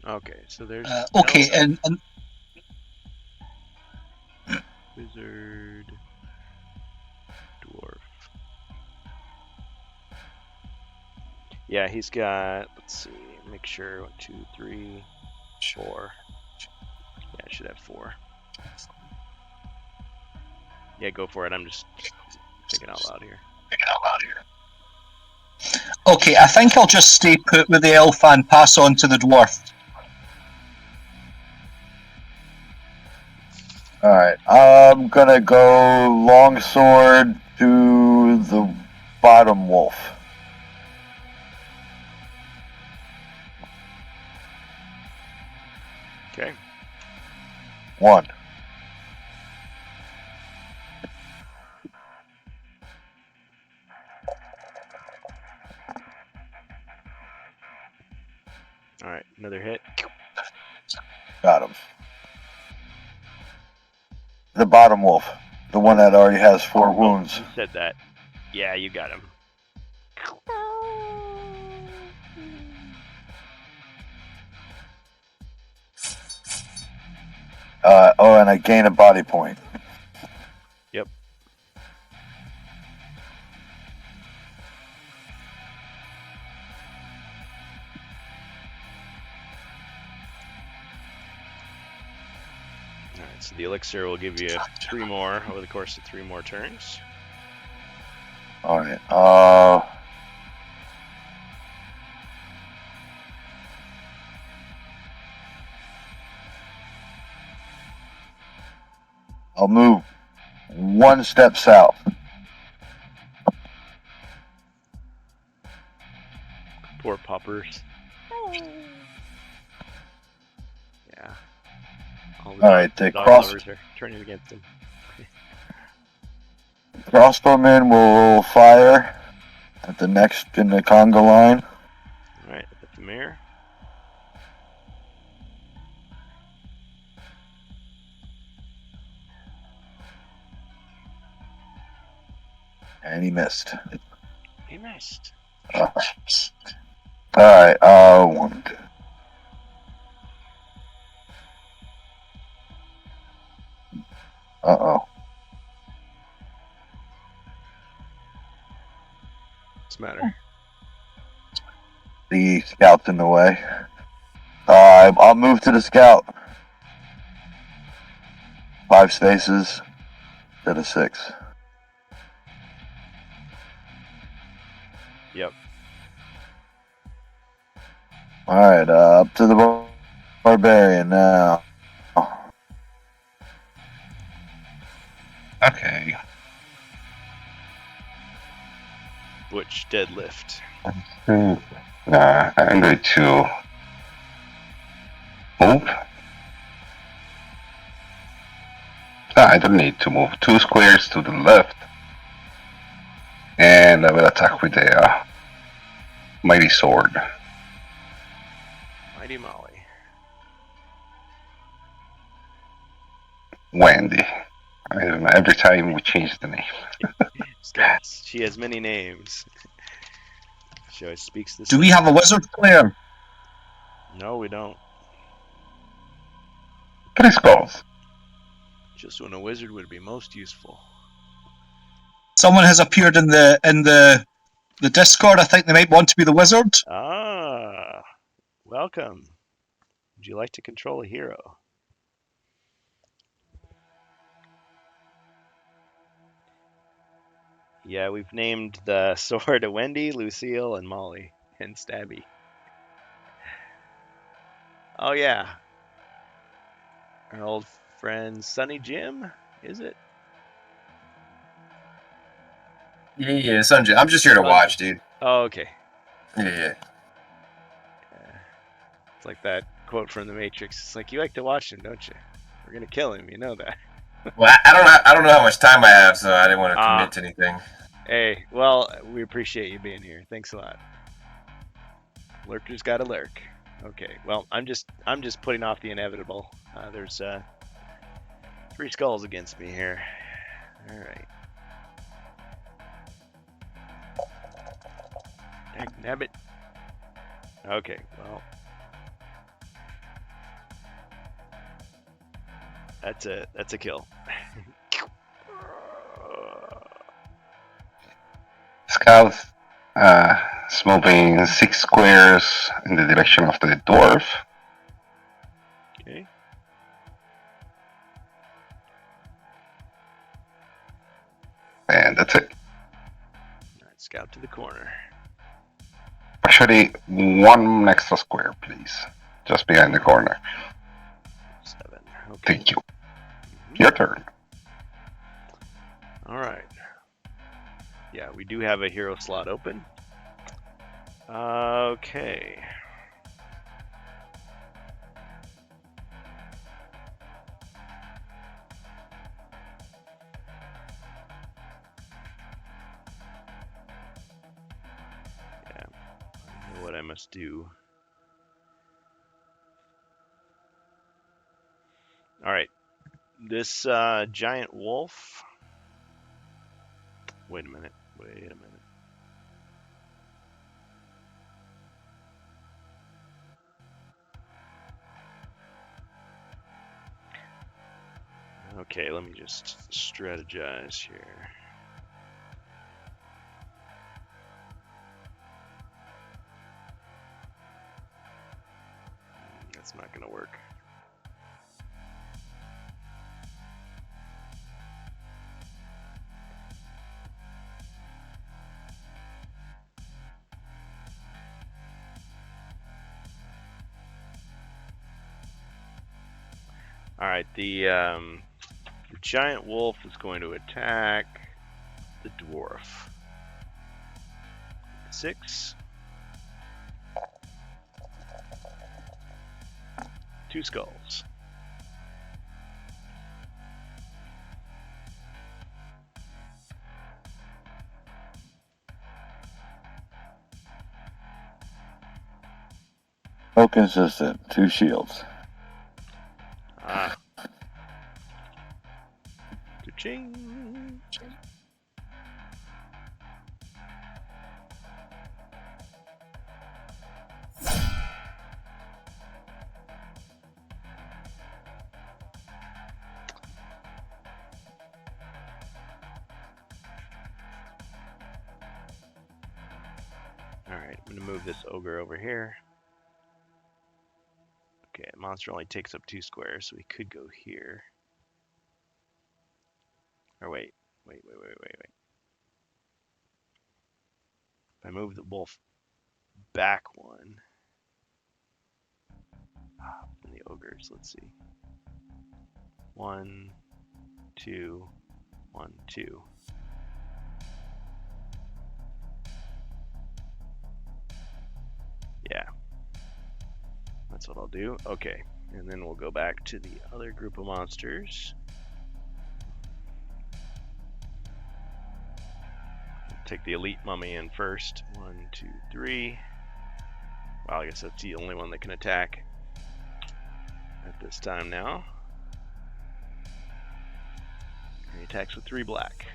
Okay, so there's Okay, elf, and wizard, dwarf. Yeah, he's got, let's see, make sure, 1, 2, 3, 4. Yeah, I should have 4. Yeah, go for it. I'm just thinking out loud here. okay, I think I'll just stay put with the elf and pass on to the dwarf. Alright, I'm gonna go longsword to the bottom wolf. Okay. 1. Alright, another hit. Got him. The bottom wolf. The one that already has 4 wounds. You said that. Yeah, you got him. Oh, and I gain a body point. Yep. All right, so the elixir will give you 3 more over the course of 3 more turns. All right. I'll move 1 step south. Poor puppers. Yeah. All right, the dog cross- lovers are turning against him. Crossbowmen will fire at the next in the conga line. All right, the Thamir. And he missed. He missed. All right. 1. Uh-oh. What's the matter? The scout's in the way. I'll move to the scout. 5 spaces instead of 6. Yep. All right, up to the barbarian now. Okay. Which deadlift? Nah, I'm going to move. I don't need to move. 2 squares to the left. And I will attack with the mighty sword. Mighty Molly. Wendy. I don't know, every time we change the name. She has many names. She always speaks this. Do we have a wizard player? No, we don't. 3 skulls. Just when a wizard would be most useful. Someone has appeared in the Discord. I think they might want to be the wizard. Ah, welcome. Would you like to control a hero? Yeah, we've named the sword Wendy, Lucille, and Molly, and Stabby. Oh yeah, our old friend Sonny Jim, is it? Yeah, Sunjay. I'm just here to watch, dude. Oh, okay. Yeah. It's like that quote from The Matrix. It's like, you like to watch him, don't you? We're gonna kill him, you know that. Well, I don't know how much time I have, so I didn't want to commit to anything. Hey, well, we appreciate you being here. Thanks a lot. Lurker's got to lurk. Okay, well, I'm just putting off the inevitable. There's 3 skulls against me here. All right. Nabbit. Okay, well, that's a kill. Scout is moving 6 squares in the direction of the dwarf. Okay. And that's it. All right, scout to the corner. Actually, 1 extra square, please. Just behind the corner. 7. Okay. Thank you. Your turn. All right. Yeah, we do have a hero slot open. Okay. Yeah, I know what I must do. All right. This giant wolf Wait a minute. Okay, let me just strategize here. That's not going to work. All right, the giant wolf is going to attack the dwarf. 6. 2 skulls. So consistent. 2 shields. Ah. Cha-ching. Alright, I'm going to move this ogre over here. Okay, monster only takes up 2 squares, so we could go here. Or wait. If I move the wolf back 1, and the ogres, let's see. 1, 2, 1, 2. Yeah. That's what I'll do. Okay, and then we'll go back to the other group of monsters. Take the elite mummy in first. 1, 2, 3. Well, I guess that's the only one that can attack at this time now. And he attacks with 3 black.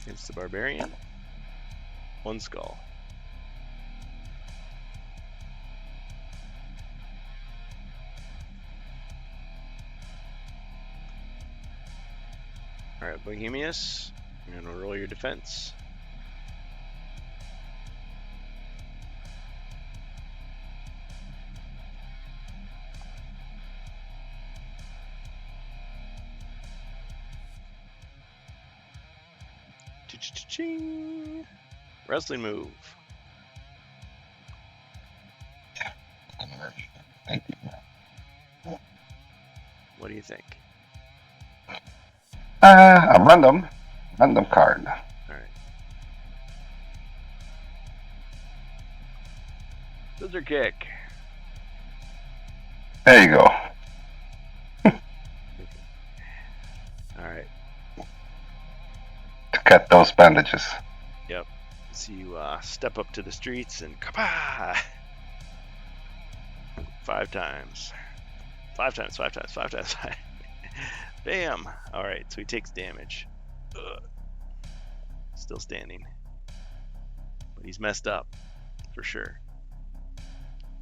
Against the barbarian. 1 skull. Alright, Bohemius, you're gonna roll your defense. Cha-cha-cha-ching. Wrestling move. What do you think? A random card. Alright. Scissor kick. There you go. Alright. To cut those bandages. Yep. So you step up to the streets and kapah! 5 times. 5 times, 5 times, 5 times, 5. Bam! Alright, so he takes damage. Ugh. Still standing. But he's messed up. For sure.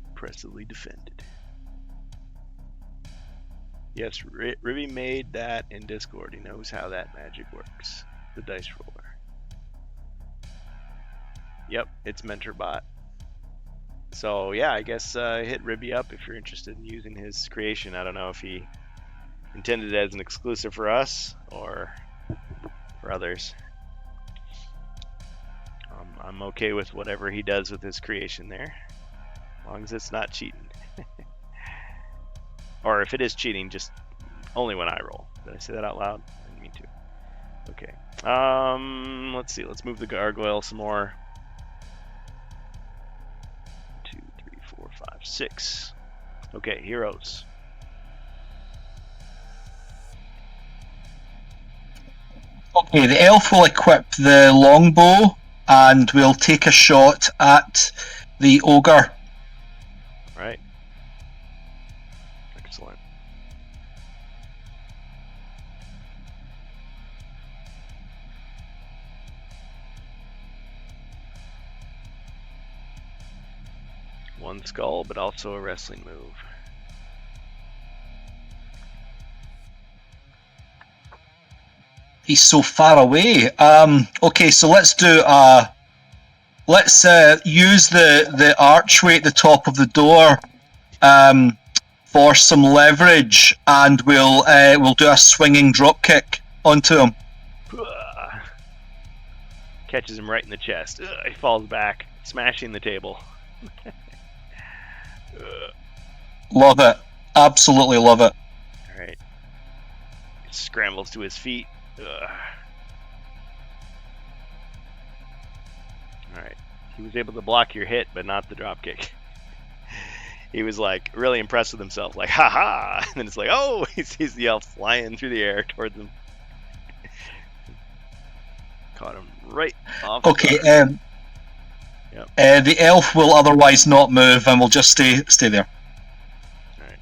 Impressively defended. Yes, Ribby made that in Discord. He knows how that magic works. The dice roller. Yep, it's MentorBot. So yeah, I guess hit Ribby up if you're interested in using his creation. I don't know if he intended it as an exclusive for us or for others. I'm okay with whatever he does with his creation there, as long as it's not cheating. Or if it is cheating, just only when I roll. Did I say that out loud? I didn't mean to. Okay. Let's see. Let's move the gargoyle some more. 2, 3, 4, 5, 6. Okay, heroes. Okay, the elf will equip the longbow and we'll take a shot at the ogre. Right. Excellent. 1 skull, but also a wrestling move. He's so far away. Okay, so let's do. Let's use the archway at the top of the door for some leverage, and we'll do a swinging drop kick onto him. Catches him right in the chest. He falls back, smashing the table. Love it. Absolutely love it. Alright. He scrambles to his feet. Alright. He was able to block your hit, but not the drop kick. He was like really impressed with himself, like, ha ha! And then it's like, oh! He sees the elf flying through the air towards him. Caught him right off. Okay, Yep. The elf will otherwise not move and will just stay there. Alright.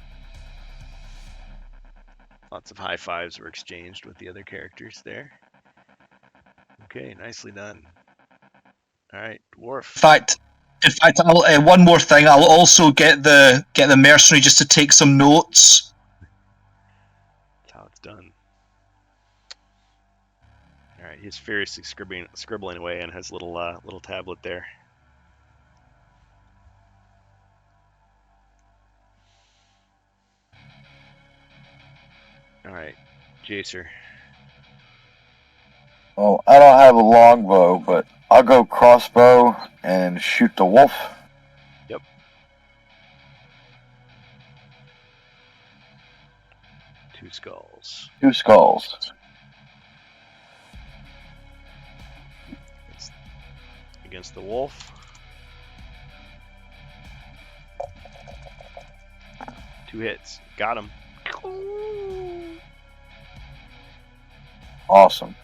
Lots of high fives were exchanged with the other characters there. Okay, nicely done. Alright, dwarf. In fact, one more thing. I'll also get the mercenary just to take some notes. That's how it's done. Alright, he's furiously scribbling away on his little tablet there. Alright, Jacer. Oh, I don't have a longbow, but I'll go crossbow and shoot the wolf. Yep. Two skulls. 2 skulls. Against the wolf. 2 hits. Got him. Awesome.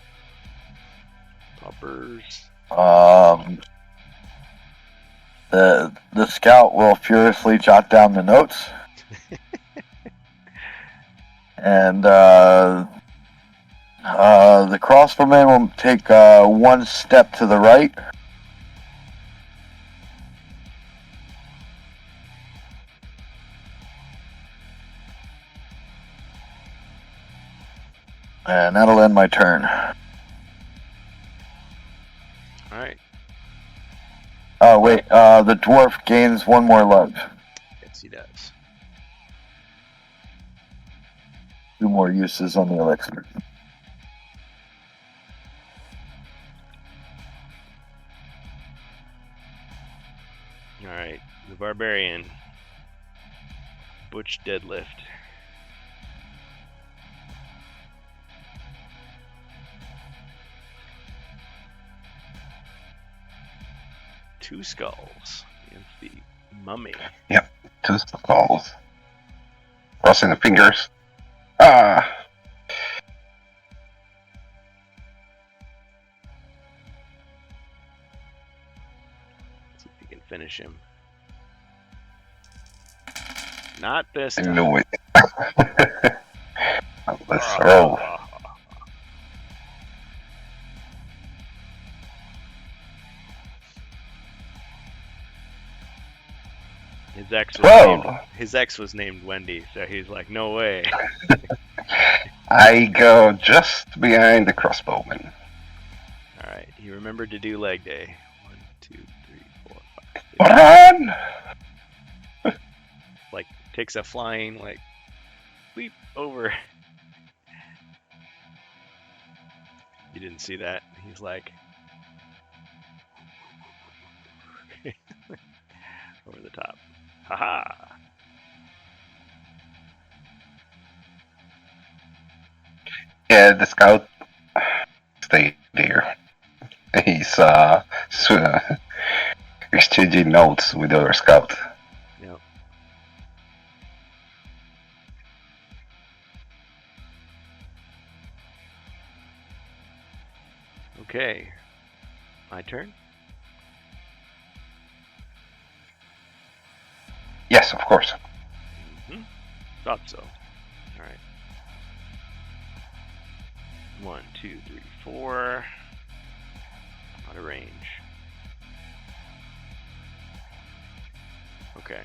Poppers. The scout will furiously jot down the notes. And the crossbowman will take 1 step to the right. And that'll end my turn. Alright. Oh, wait. The dwarf gains 1 more life. Yes, he does. 2 more uses on the elixir. Alright. The barbarian. Butch deadlift. Two skulls against the mummy. 2 skulls. Crossing the fingers. Ah! Let's see if you can finish him. Not this I time. knew it. Let's roll. His ex was named Wendy, so he's like, no way. I go just behind the crossbowman. Alright, he remembered to do leg day. 1, 2, 3, 4, 5, 6. Run! Like, takes a flying, like, leap over. You didn't see that. He's like, over the top. Haha! Yeah, the scout stayed there. He's exchanging notes with the other scout. Yep. Okay. My turn? Yes, of course. Mm-hmm. Thought so. Alright. 1, 2, 3, 4. Out of range. Okay.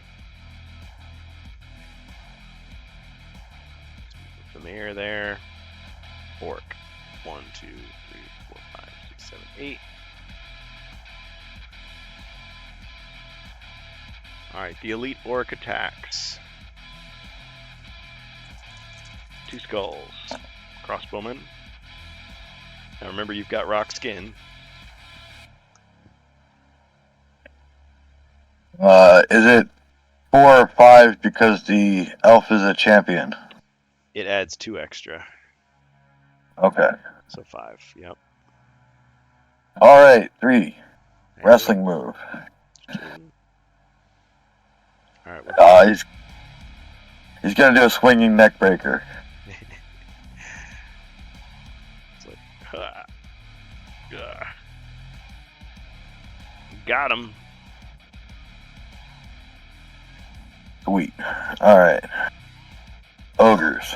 Familiar there. Orc. 1, 2, 3, 4, 5, 6, 7, 8. Alright, the elite orc attacks. 2 skulls. Crossbowman. Now remember, you've got rock skin. Is it 4 or 5 because the elf is a champion? It adds 2 extra. Okay. So 5, yep. Alright, 3. Wrestling move. Alright, He's gonna do a swinging neck breaker. it's like, got him. Sweet. Alright. Ogres.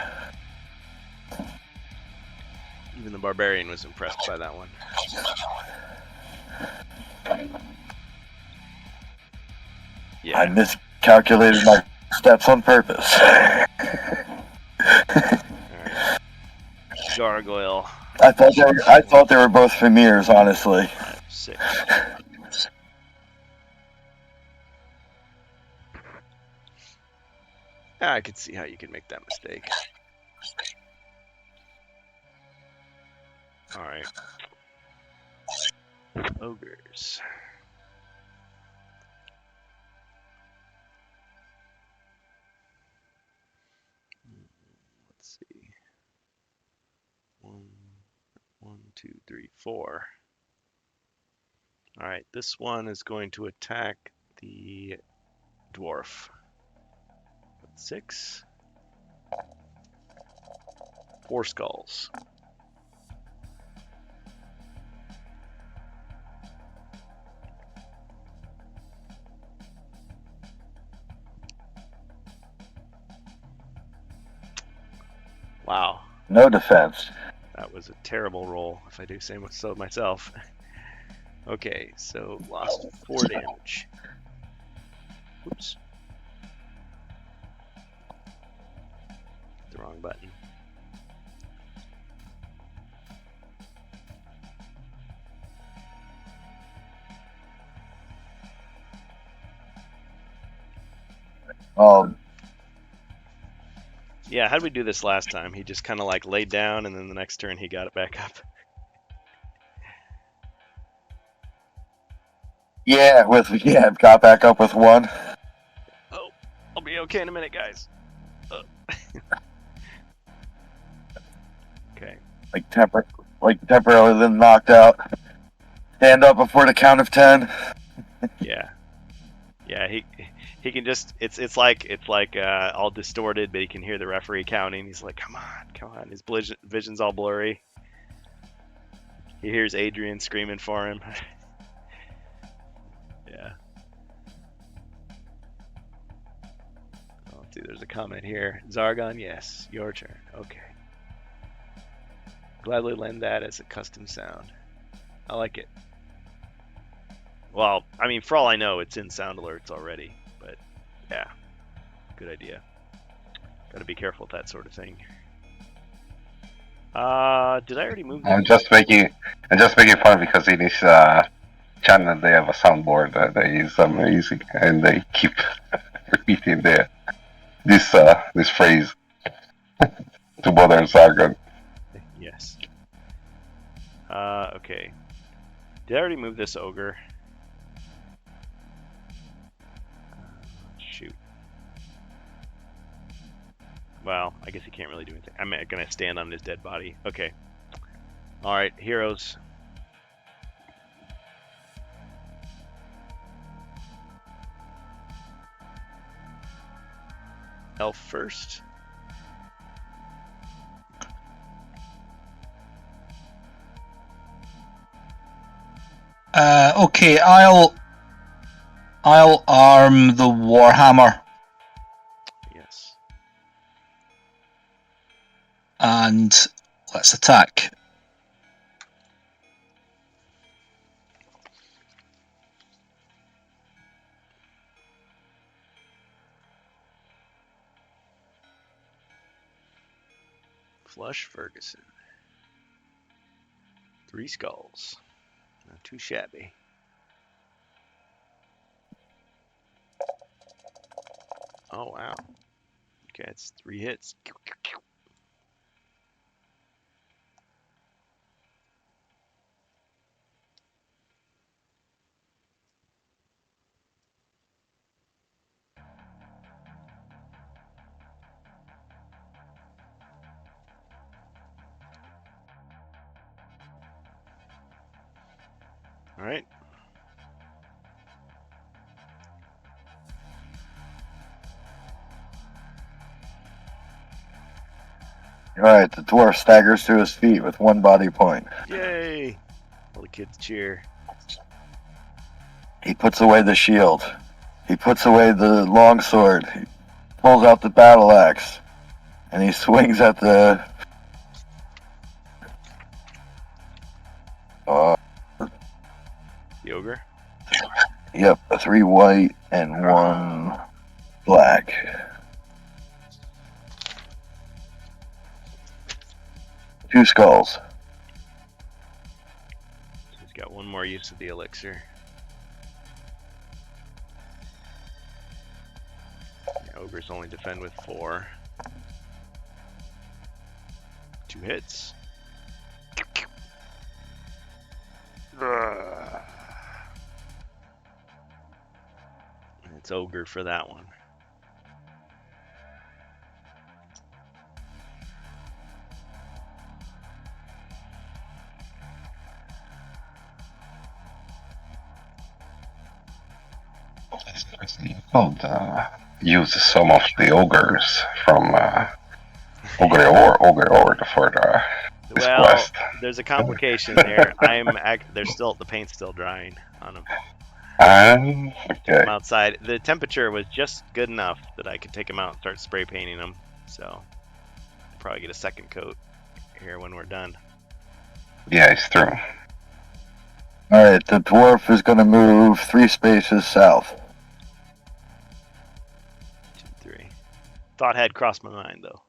Even the barbarian was impressed by that one. Yeah. I miscalculated my steps on purpose. Alright. Gargoyle. I thought they were both Famirs, honestly. 5, 6. I could see how you could make that mistake. Alright. Ogres. Let's see. 1, 2, 3, 4. Alright, this one is going to attack the dwarf. 6. 4 skulls. Wow. No defense. That was a terrible roll, if I do say so myself. Okay, so lost 4 damage. Oops. The wrong button. Yeah, how did we do this last time? He just kind of like laid down, and then the next turn he got it back up. Got back up with 1. Oh, I'll be okay in a minute, guys. Okay. Temporarily then knocked out. Stand up before the count of 10. Yeah. Yeah, he can just it's like all distorted, but he can hear the referee counting. He's like, come on. His vision's all blurry. He hears Adrian screaming for him. Yeah. Oh, let's see, there's a comment here. Zargon, yes, your turn. Okay. Gladly lend that as a custom sound. I like it. Well, I mean, for all I know, it's in sound alerts already. But yeah, good idea. Got to be careful with that sort of thing. Did I already move that? I'm just making fun because in this channel they have a soundboard that is amazing, and they keep repeating this phrase to bother Zargon. Yes. Okay. Did I already move this ogre? Shoot. Well, I guess he can't really do anything. I'm gonna stand on his dead body. Okay. Alright, heroes. Elf first. Okay, I'll arm the Warhammer Yes. and let's attack. Flush Ferguson. 3 skulls. Not too shabby. Oh, wow. Okay, it's 3 hits. All right. Alright, the dwarf staggers to his feet with 1 body point. Yay! All the kids cheer. He puts away the shield. He puts away the longsword. He pulls out the battle axe. And he swings at the... The ogre. Yep, 3 white and 1 black. Two skulls. He's got 1 more use of the elixir. The ogres only defend with 4. 2 hits. It's ogre for that one. You could use some of the ogres from Ogre Ord for this Well, quest. there's a complication there. The paint's still drying on them. Okay. I'm outside. The temperature was just good enough that I could take them out and start spray painting them. So, probably get a second coat here when we're done. Yeah, it's true. Alright, the dwarf is going to move 3 spaces south. 2, 3. Thought had crossed my mind though.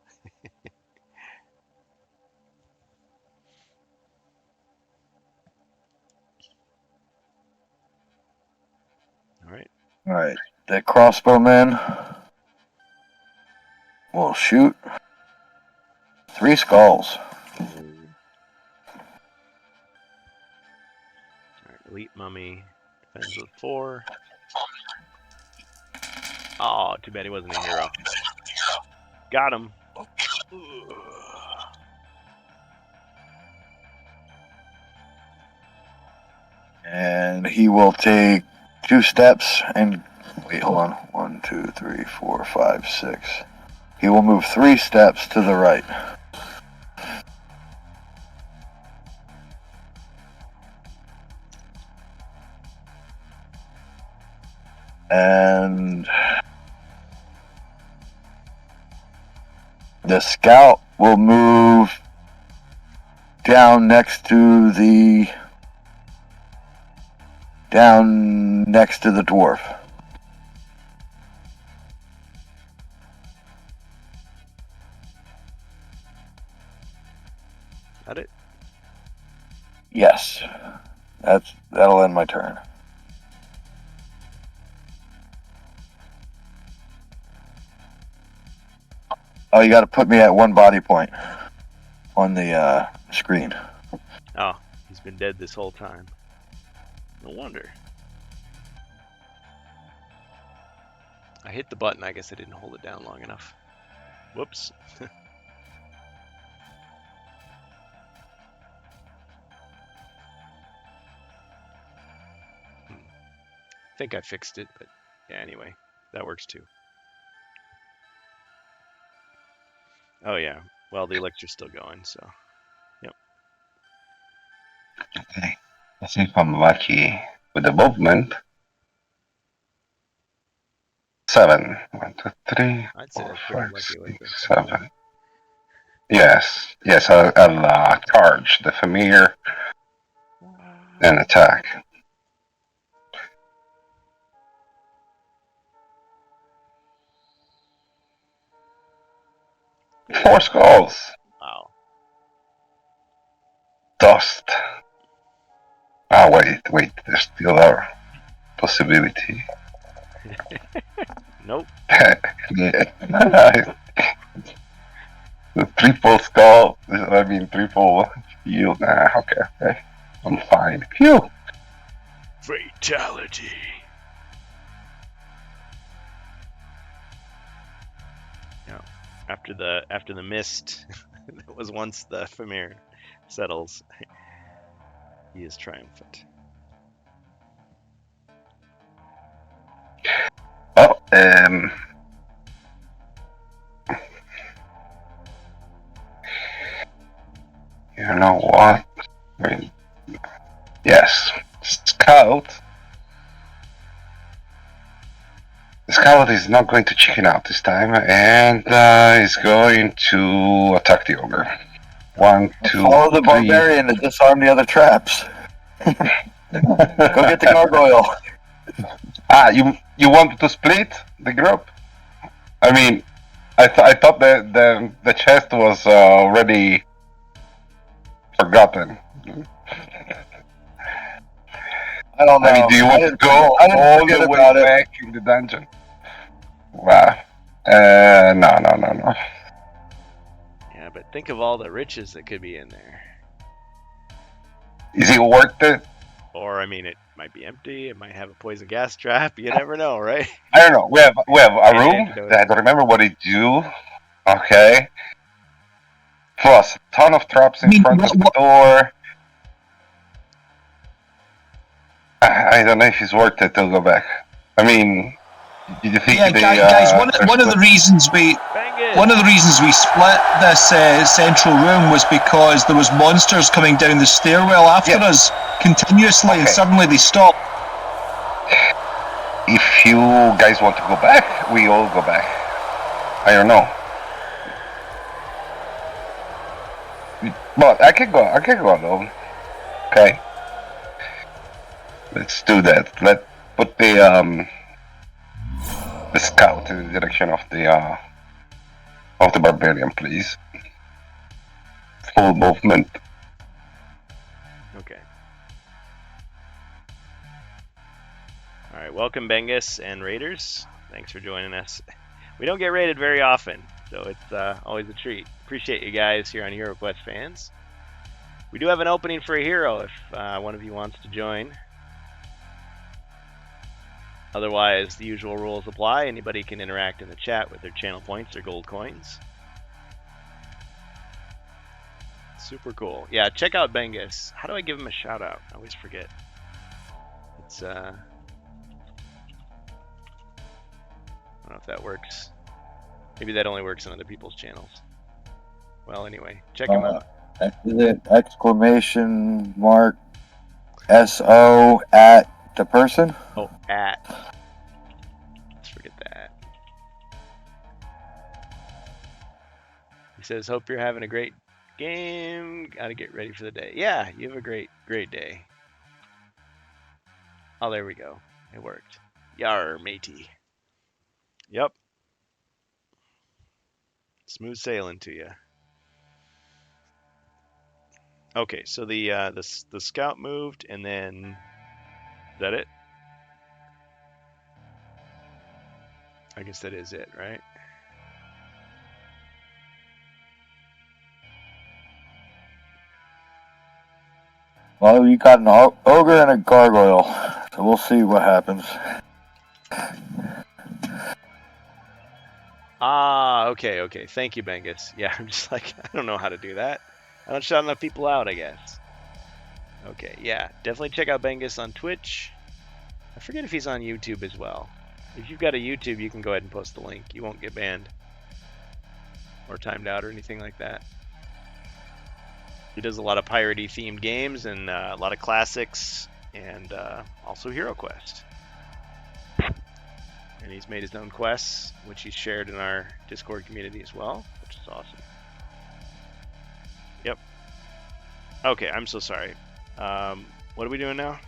All right. Alright, the crossbowman will shoot 3 skulls. All right. Elite mummy defends with 4. Oh, too bad he wasn't a hero. Got him. And he will take 2 steps and... Wait, hold on. 1, 2, 3, 4, 5, 6. He will move 3 steps to the right. And... the scout will move down next to the dwarf. Got it? Yes. That'll end my turn. Oh, you got to put me at 1 body point on the screen. Oh, he's been dead this whole time. No wonder. I hit the button. I guess I didn't hold it down long enough. Whoops. I think I fixed it, but yeah, anyway, that works too. Oh yeah, well the elixir's still going, so yep. Okay. Let's see if I'm lucky with the movement. 7. 1, 2, 3, I'd say 4, that's pretty 5, lucky with 6, it. 7. Yes, I'll charge the familiar and attack. Four skulls. Wow. dust. Ah, wait, there's still a possibility. Nope. Yeah. The triple skull, I mean triple shield. Nah, okay. I'm fine. Phew. Fatality. Yeah. After the mist that was once the Famir settles, he is triumphant. Oh, you know what? I mean, yes, Scout. The Scout is not going to chicken out this time, and is going to attack the ogre. 1, 2, Follow the 3. barbarian to disarm the other traps. Go get the gargoyle. You wanted to split the group? I mean, I thought the chest was already forgotten. I don't know. I mean, do you want to go all the way back in the dungeon? Wow. No. Yeah, but think of all the riches that could be in there. Is it worth it? Or, I mean, it might be empty. It might have a poison gas trap. You never know, right? I don't know. We have a room that I don't remember what it do. Okay. Plus a ton of traps in front of the door. I don't know if it's worth it to go back. I mean, do you think guys, one of the reasons we split this central room was because there was monsters coming down the stairwell after us continuously, and suddenly they stopped. If you guys want to go back, we all go back. I don't know. But I can go alone. Okay. Let's do that. Let's put the scout in the direction of the barbarian, please. Full movement. Okay. Alright, welcome Bengus and Raiders. Thanks for joining us. We don't get raided very often, so it's always a treat. Appreciate you guys here on Hero Quest Fans. We do have an opening for a hero if one of you wants to join. Otherwise, the usual rules apply. Anybody can interact in the chat with their channel points or gold coins. Super cool. Yeah, check out Bengus. How do I give him a shout out? I always forget. It's I don't know if that works. Maybe that only works on other people's channels. Well, anyway, check him out. Is it exclamation mark SO at the person? Oh, at. Let's forget that. He says, hope you're having a great game. Gotta get ready for the day. Yeah, you have a great day. Oh, there we go. It worked. Yar, matey. Yep. Smooth sailing to you. Okay, so the scout moved, and then is that it? I guess that is it, right? Well, you got an ogre and a gargoyle, so we'll see what happens. Ah, okay. Thank you, Bengus. Yeah, I'm just like, I don't know how to do that. I don't shout enough people out, I guess. Okay, yeah, definitely check out Bengus on Twitch. I forget if he's on YouTube as well. If you've got a YouTube, you can go ahead and post the link. You won't get banned or timed out or anything like that. He does a lot of piratey themed games and a lot of classics and also Hero Quest. And he's made his own quests, which he's shared in our Discord community as well, which is awesome. Yep. Okay, I'm so sorry. What are we doing now?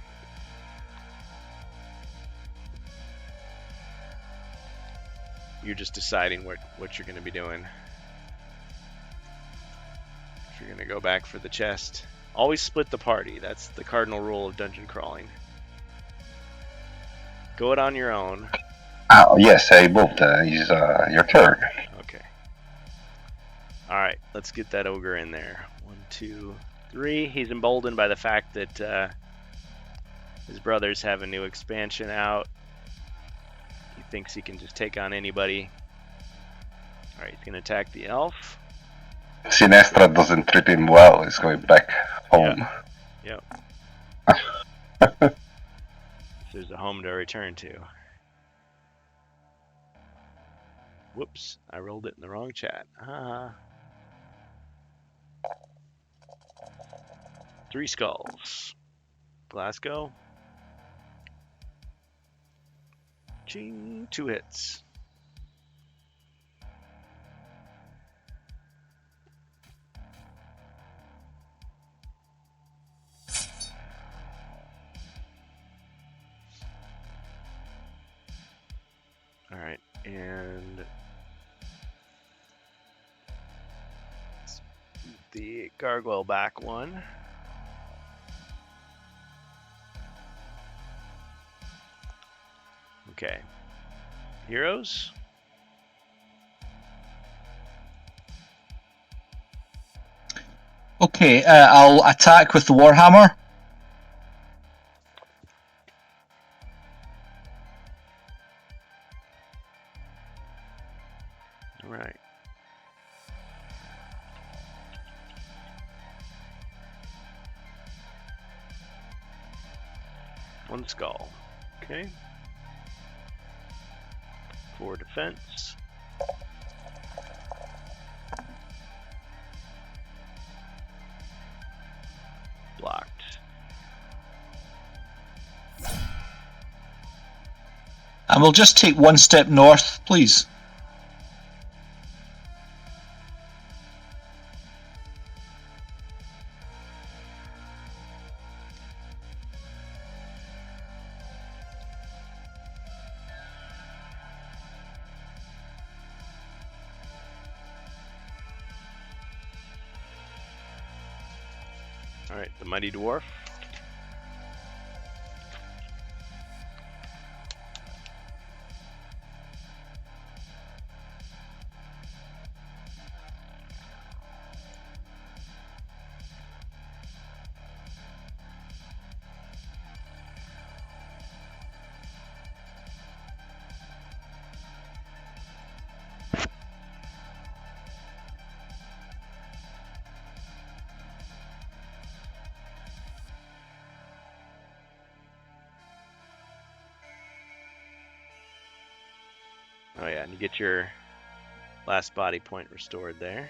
You're just deciding what you're going to be doing. If you're going to go back for the chest. Always split the party. That's the cardinal rule of dungeon crawling. Go it on your own. Oh, yes, I moved. Is your turn. Okay. Alright, let's get that ogre in there. 1, 2, 3. He's emboldened by the fact that his brothers have a new expansion out. He thinks he can just take on anybody. Alright, he's going to attack the elf. Sinestra doesn't treat him well. He's going back home. Yep. There's a home to return to. Whoops, I rolled it in the wrong chat. 3 skulls. Glasgow. Ching, 2 hits. Alright, and the gargoyle back one. Okay. Heroes? Okay, I'll attack with the Warhammer. Alright. One skull. Okay. 4 defense. Blocked. And we'll just take 1 step north, please. Alright, the Mighty Dwarf. Oh yeah, and you get your last body point restored there.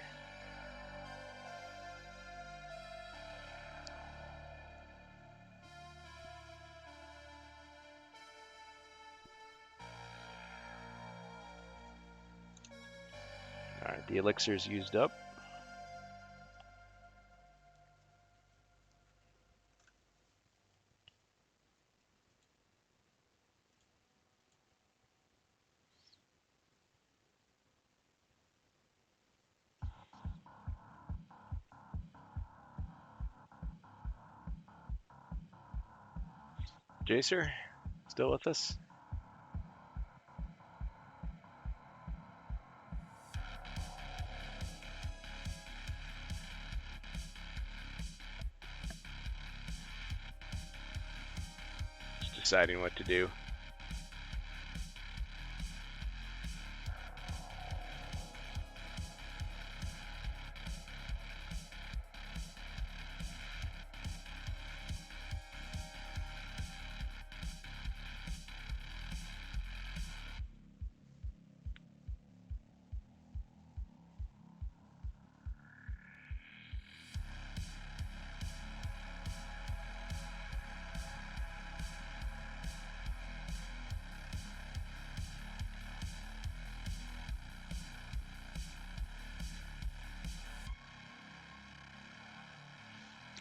Alright, the elixir's used up. Jacer, still with us? Just deciding what to do.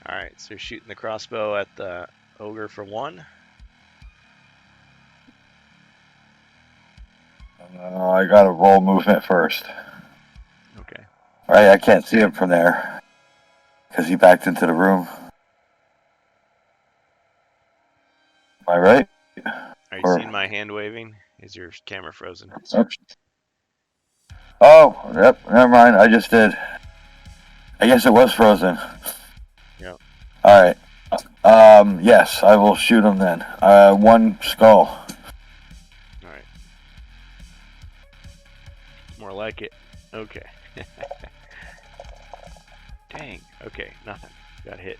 Alright, so you're shooting the crossbow at the ogre for 1. I gotta roll movement first. Okay. Alright, I can't see him from there. Because he backed into the room. I right? Are you Or- seeing my hand waving? Is your camera frozen? Oops. Oh, yep. Never mind. I just did. I guess it was frozen. Yep. All right. Yes, I will shoot him then. One skull. All right. More like it. Okay. Dang. Okay. Nothing. Got hit.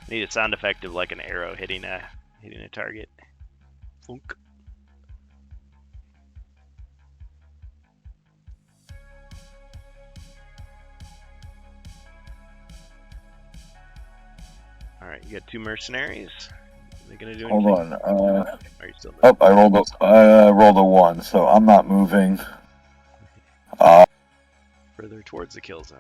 Need a sound effect of like an arrow hitting a target. Funk. All right, you got 2 mercenaries. Are they gonna do anything? Hold on. Are you still Oh, I rolled a 1, so I'm not moving. further towards the kill zone?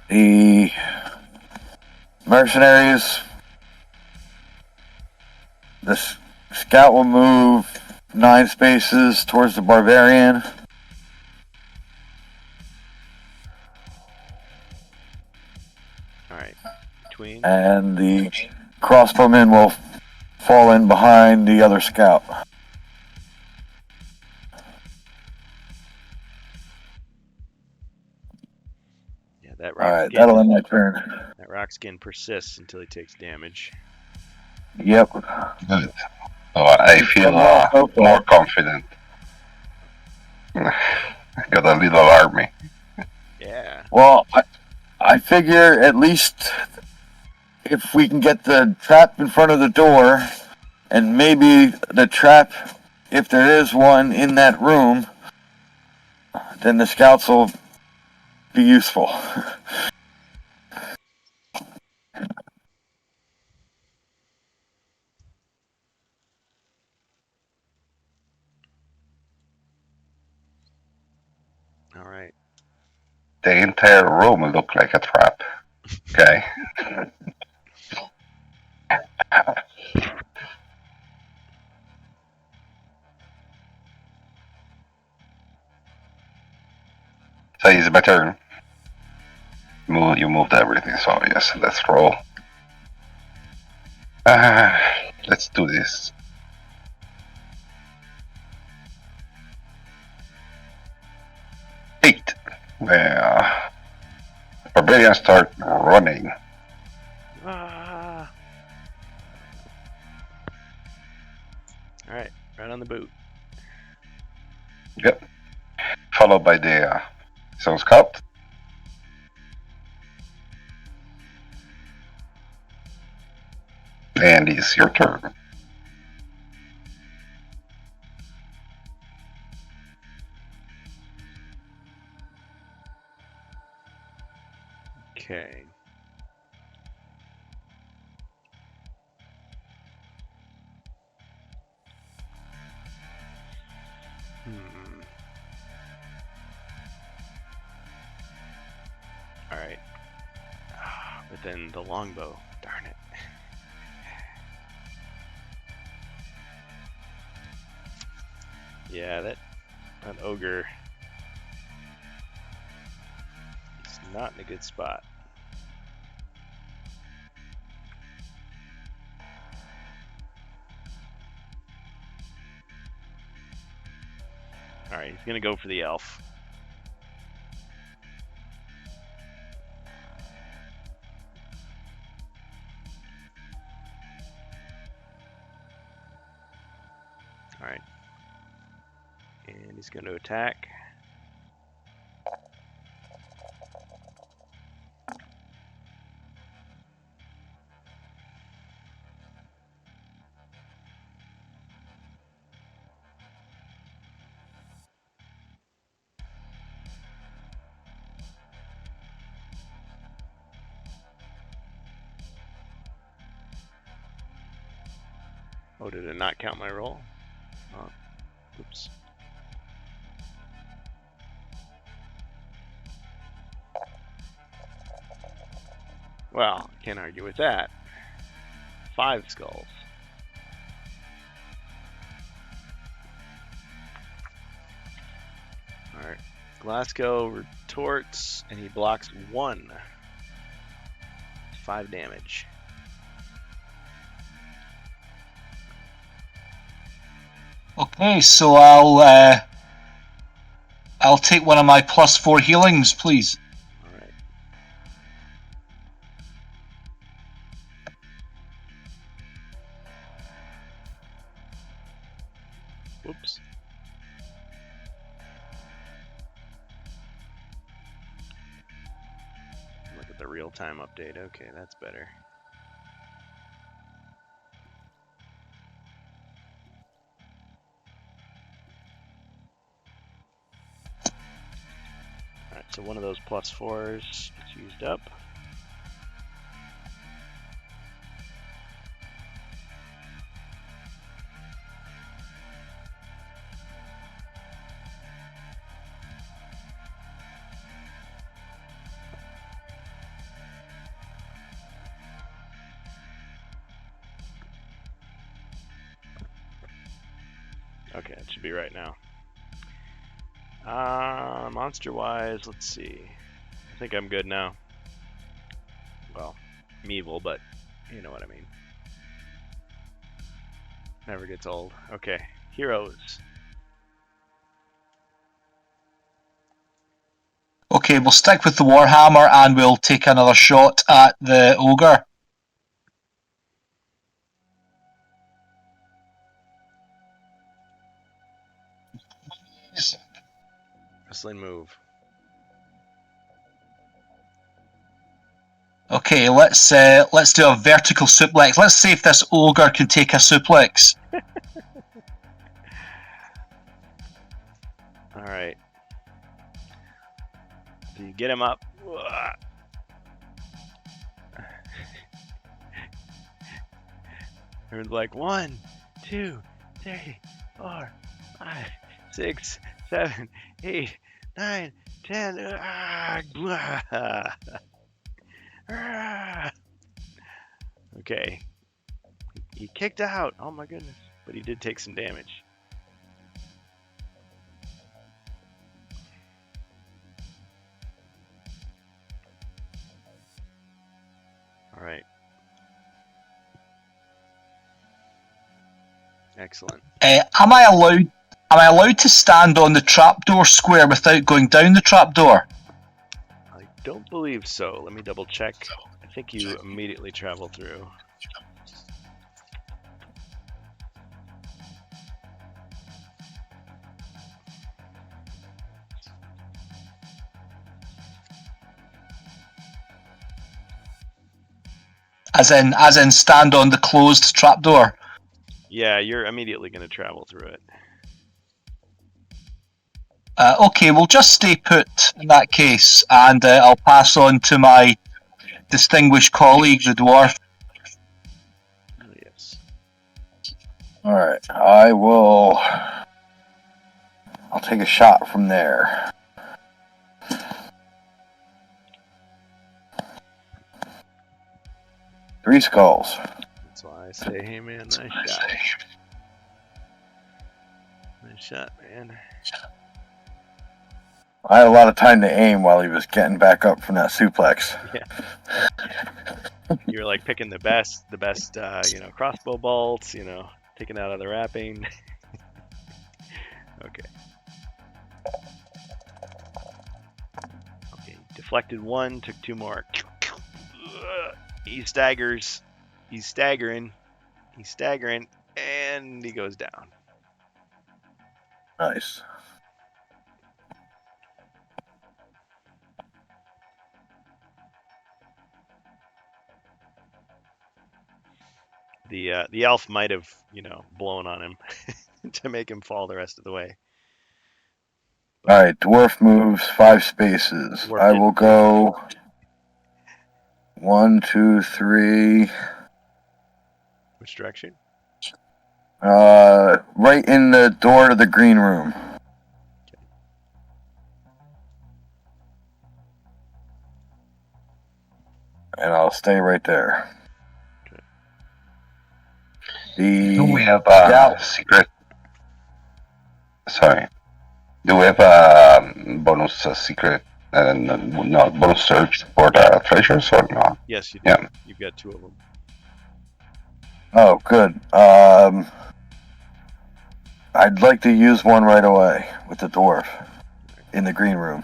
The mercenaries. The scout will move 9 spaces towards the barbarian. All right, between. And the crossbowman will fall in behind the other scout. Yeah, that All rock right, skin. that'll end my turn. That rock skin persists until he takes damage. Yep. Good. So I feel more confident. Got a little army. Yeah. Well, I figure at least if we can get the trap in front of the door, and maybe the trap, if there is one in that room, then the scouts will be useful. All right. The entire room will look like a trap. Okay. So it's my turn. You moved everything, so yes, let's roll. Let's do this. 8. Barbarians start running. Ah. All right, right on the boot. Yep. Followed by the Zone Scout. And it's your turn. Okay. All right. But then the longbow. Darn it. Yeah, that ogre is not in a good spot. Alright, he's gonna go for the elf. Alright. And he's gonna attack. Oh, did it not count my roll? Oh, oops. Well, can't argue with that. 5 skulls. Alright. Glasgow retorts, and he blocks 1. 5 damage. Okay, so I'll take one of my +4 healings, please. Alright. Whoops. Look at the real-time update. Okay, that's better. Alright, so one of those +4s is used up. Okay, it should be right now. Monster-wise, let's see. I think I'm good now. Well, I'm evil, but you know what I mean. Never gets old. Okay, heroes. Okay, we'll stick with the Warhammer and we'll take another shot at the Ogre. Wrestling move. Okay, let's do a vertical suplex. Let's see if this Ogre can take a suplex. Alright. So you get him up. Everyone's like 1, 2, 3, 4, 5, 6, 7, 8, 9, 10. Okay. He kicked out. Oh my goodness. But he did take some damage. Alright. Excellent. Am I allowed to stand on the trapdoor square without going down the trapdoor? I don't believe so. Let me double check. I think you immediately travel through. As in stand on the closed trapdoor. Yeah, you're immediately going to travel through it. Okay, we'll just stay put in that case, and I'll pass on to my distinguished colleague, the dwarf. Oh, yes. Alright, I'll take a shot from there. Three skulls. That's why I say, hey man, nice shot. Nice shot, man. I had a lot of time to aim while he was getting back up from that suplex. Yeah. You're like picking the best, crossbow bolts, taking out other wrapping. Okay. Okay, deflected 1, took 2 more. He staggers. He's staggering. He's staggering, and he goes down. Nice. The elf might have, blown on him to make him fall the rest of the way. Alright, dwarf moves 5 spaces. Dwarf I did. will go 1, 2, 3. Which direction? Right in the door to the green room. And I'll stay right there. Do we have Yeah. secret? Sorry. Do we have a bonus secret? No, bonus search for the treasures or not? Yes, you do. Yeah. You've got 2 of them. Oh, good. I'd like to use one right away with the dwarf in the green room.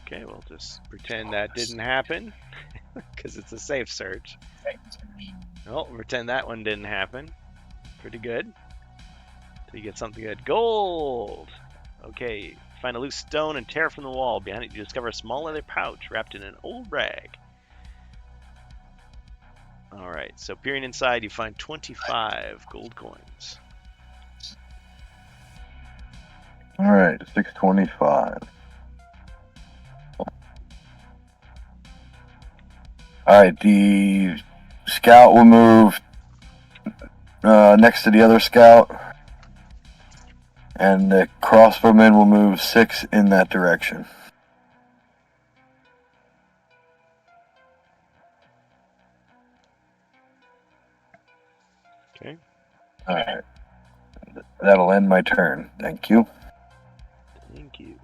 Okay, we'll just pretend that didn't happen because it's a safe search. Well, pretend that one didn't happen. Pretty good. So you get something good. Gold! Okay, find a loose stone and tear from the wall. Behind it, you discover a small leather pouch wrapped in an old rag. Alright, so peering inside, you find 25 gold coins. All right, 625. All right, the scout will move next to the other scout, and the crossbowman will move 6 in that direction. Okay. All right, that'll end my turn. Thank you. Thank you.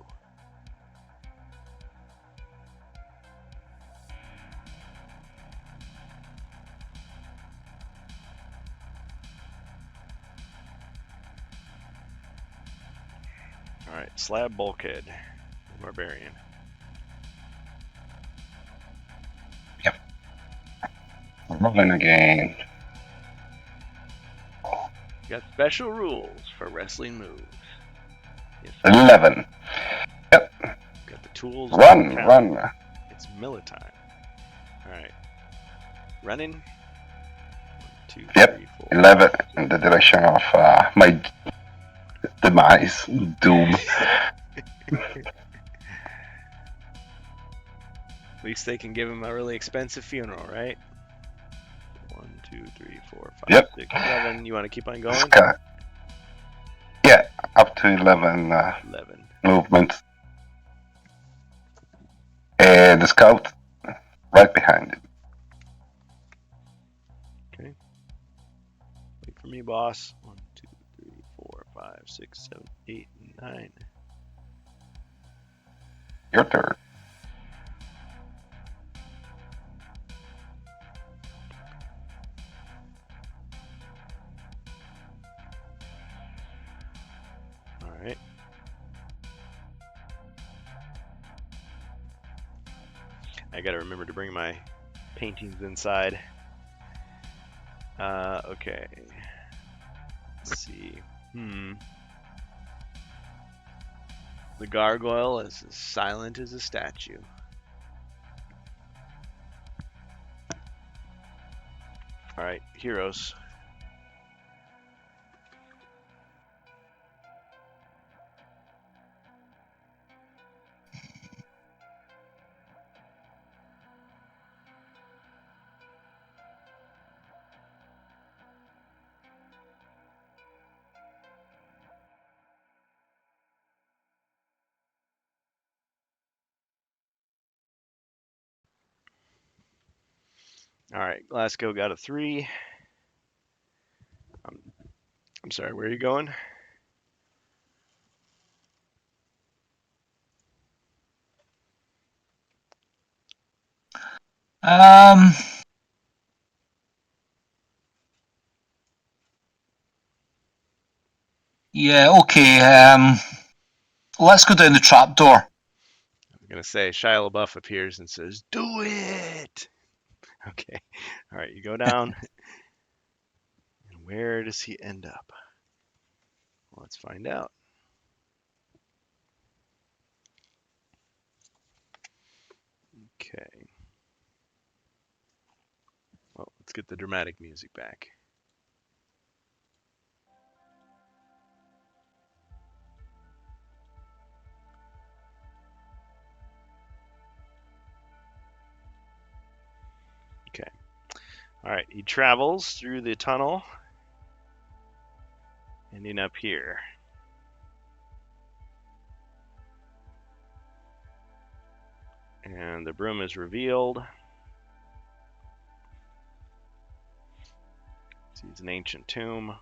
Alright, slab bulkhead. Barbarian. Rolling again. You got special rules for wrestling moves. If 11. got the tools. Run, to count. run. It's Miller time. Alright. Running. 1, 2, Yep. 3, 4. 11 in the direction of my demise, doom. At least they can give him a really expensive funeral, right? 1, 2, 3, 4, 5, Yep. 6, 7. You want to keep on going? Sky. Yeah, up to 11 11. movements. And the scout right behind him. Okay. Wait for me, boss. 1, 2, 3, 4, 5, 6, 7, 8, 9. Your turn. Alright. I gotta remember to bring my paintings inside. Okay. Let's see. The gargoyle is as silent as a statue. Alright, heroes. Alright, Glasgow got a 3. I'm sorry, where are you going? Yeah, okay. Let's go down the trapdoor. I'm gonna say Shia LaBeouf appears and says, "Do it." Okay. All right, you go down. And where does he end up? Let's find out. Okay. Well, let's get the dramatic music back. Okay. All right, he travels through the tunnel, ending up here. And the broom is revealed. Sees an ancient tomb.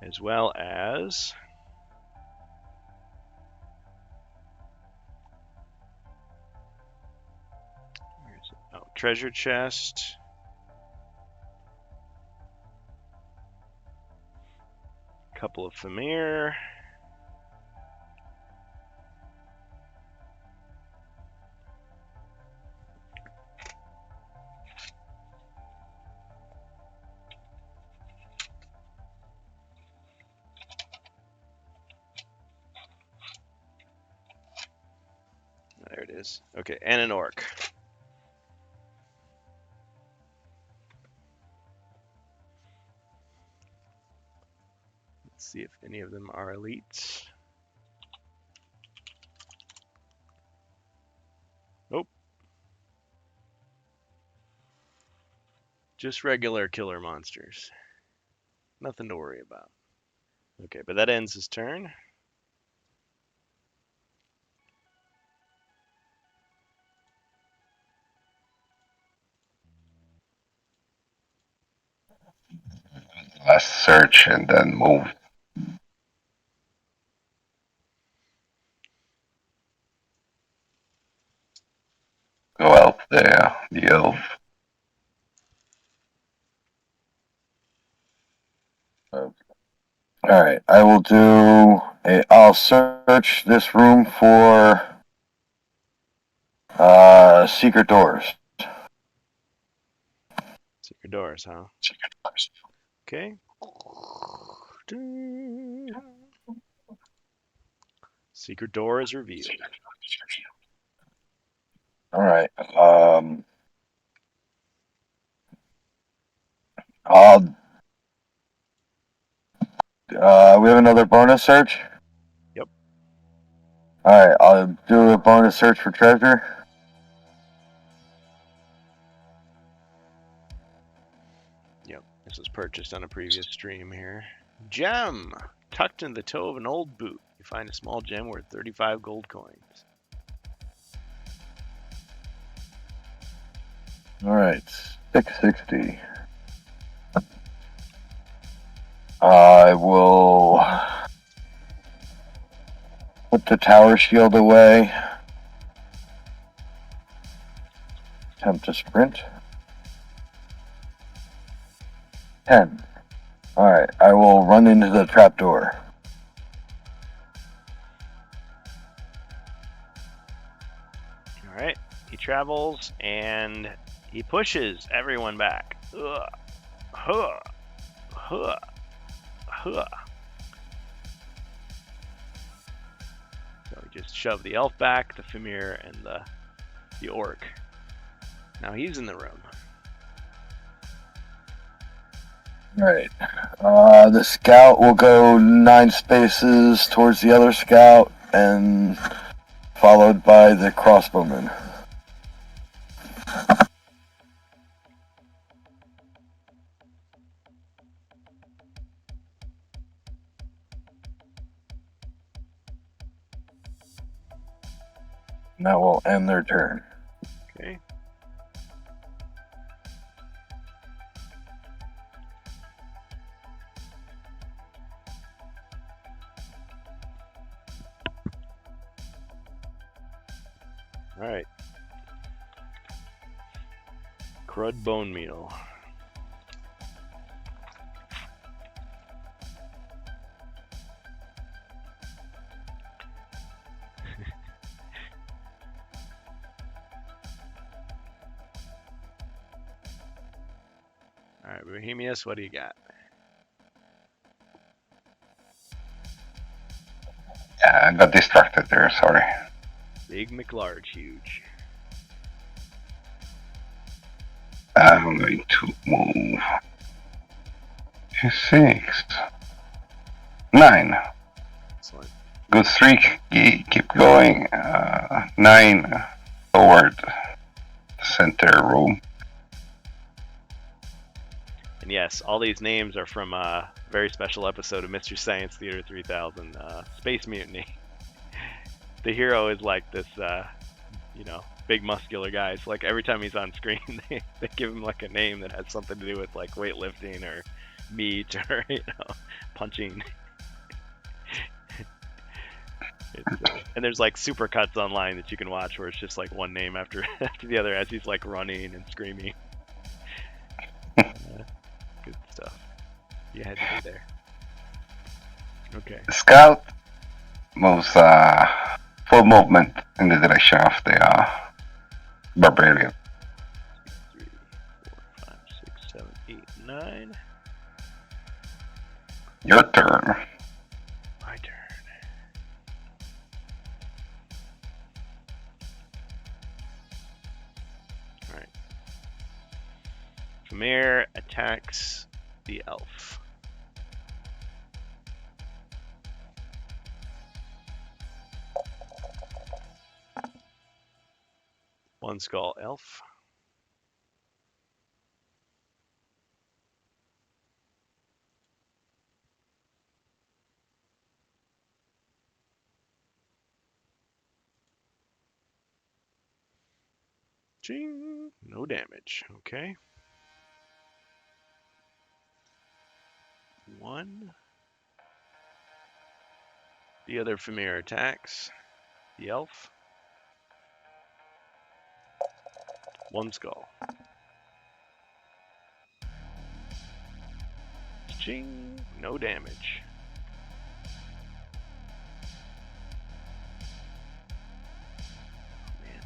as well as treasure chest. Couple of Famir. There it is. Okay, and an orc. Let's see if any of them are elites. Nope. Just regular killer monsters. Nothing to worry about. Okay, but that ends his turn. Last search and then move. Go help the elf. Alright, I will do I'll search this room for secret doors. Secret doors, huh? Okay. Secret door is revealed. Alright, we have another bonus search? Yep. Alright, I'll do a bonus search for treasure. Yep, this was purchased on a previous stream here. Gem! Tucked in the toe of an old boot. You find a small gem worth 35 gold coins. Alright, 660. I will put the tower shield away. Attempt to sprint. 10. Alright, I will run into the trapdoor. Alright, he travels and he pushes everyone back. Ugh. Huh. Huh. Huh. So he just shoved the elf back, the Famir, and the orc. Now he's in the room. Alright. The scout will go 9 spaces towards the other scout, and followed by the crossbowman. And that will end their turn. Okay. Alright. Crud bone meal. Alright, Bohemius, what do you got? Yeah, I got distracted there, sorry. Big McLarge, huge. I'm going to move 6, 9. Excellent. Good streak. Keep going. 9 toward the center room. And yes, all these names are from a very special episode of Mystery Science Theater 3000, Space Mutiny. The hero is like this, big muscular guy. So like every time he's on screen, they give him like a name that has something to do with like weightlifting or meat or punching. And there's like supercuts online that you can watch where it's just like one name after the other as he's like running and screaming. Good stuff. You had to be there. Okay. The scout moves full movement in the direction of the barbarian. 3, 4, 5, 6, 7, 8, 9. Your turn. My turn. Alright. Famir attacks the elf. One skull elf. Ching. No damage. Okay. 1. The other Famir attacks the elf. 1 skull. Ching. No damage. Man.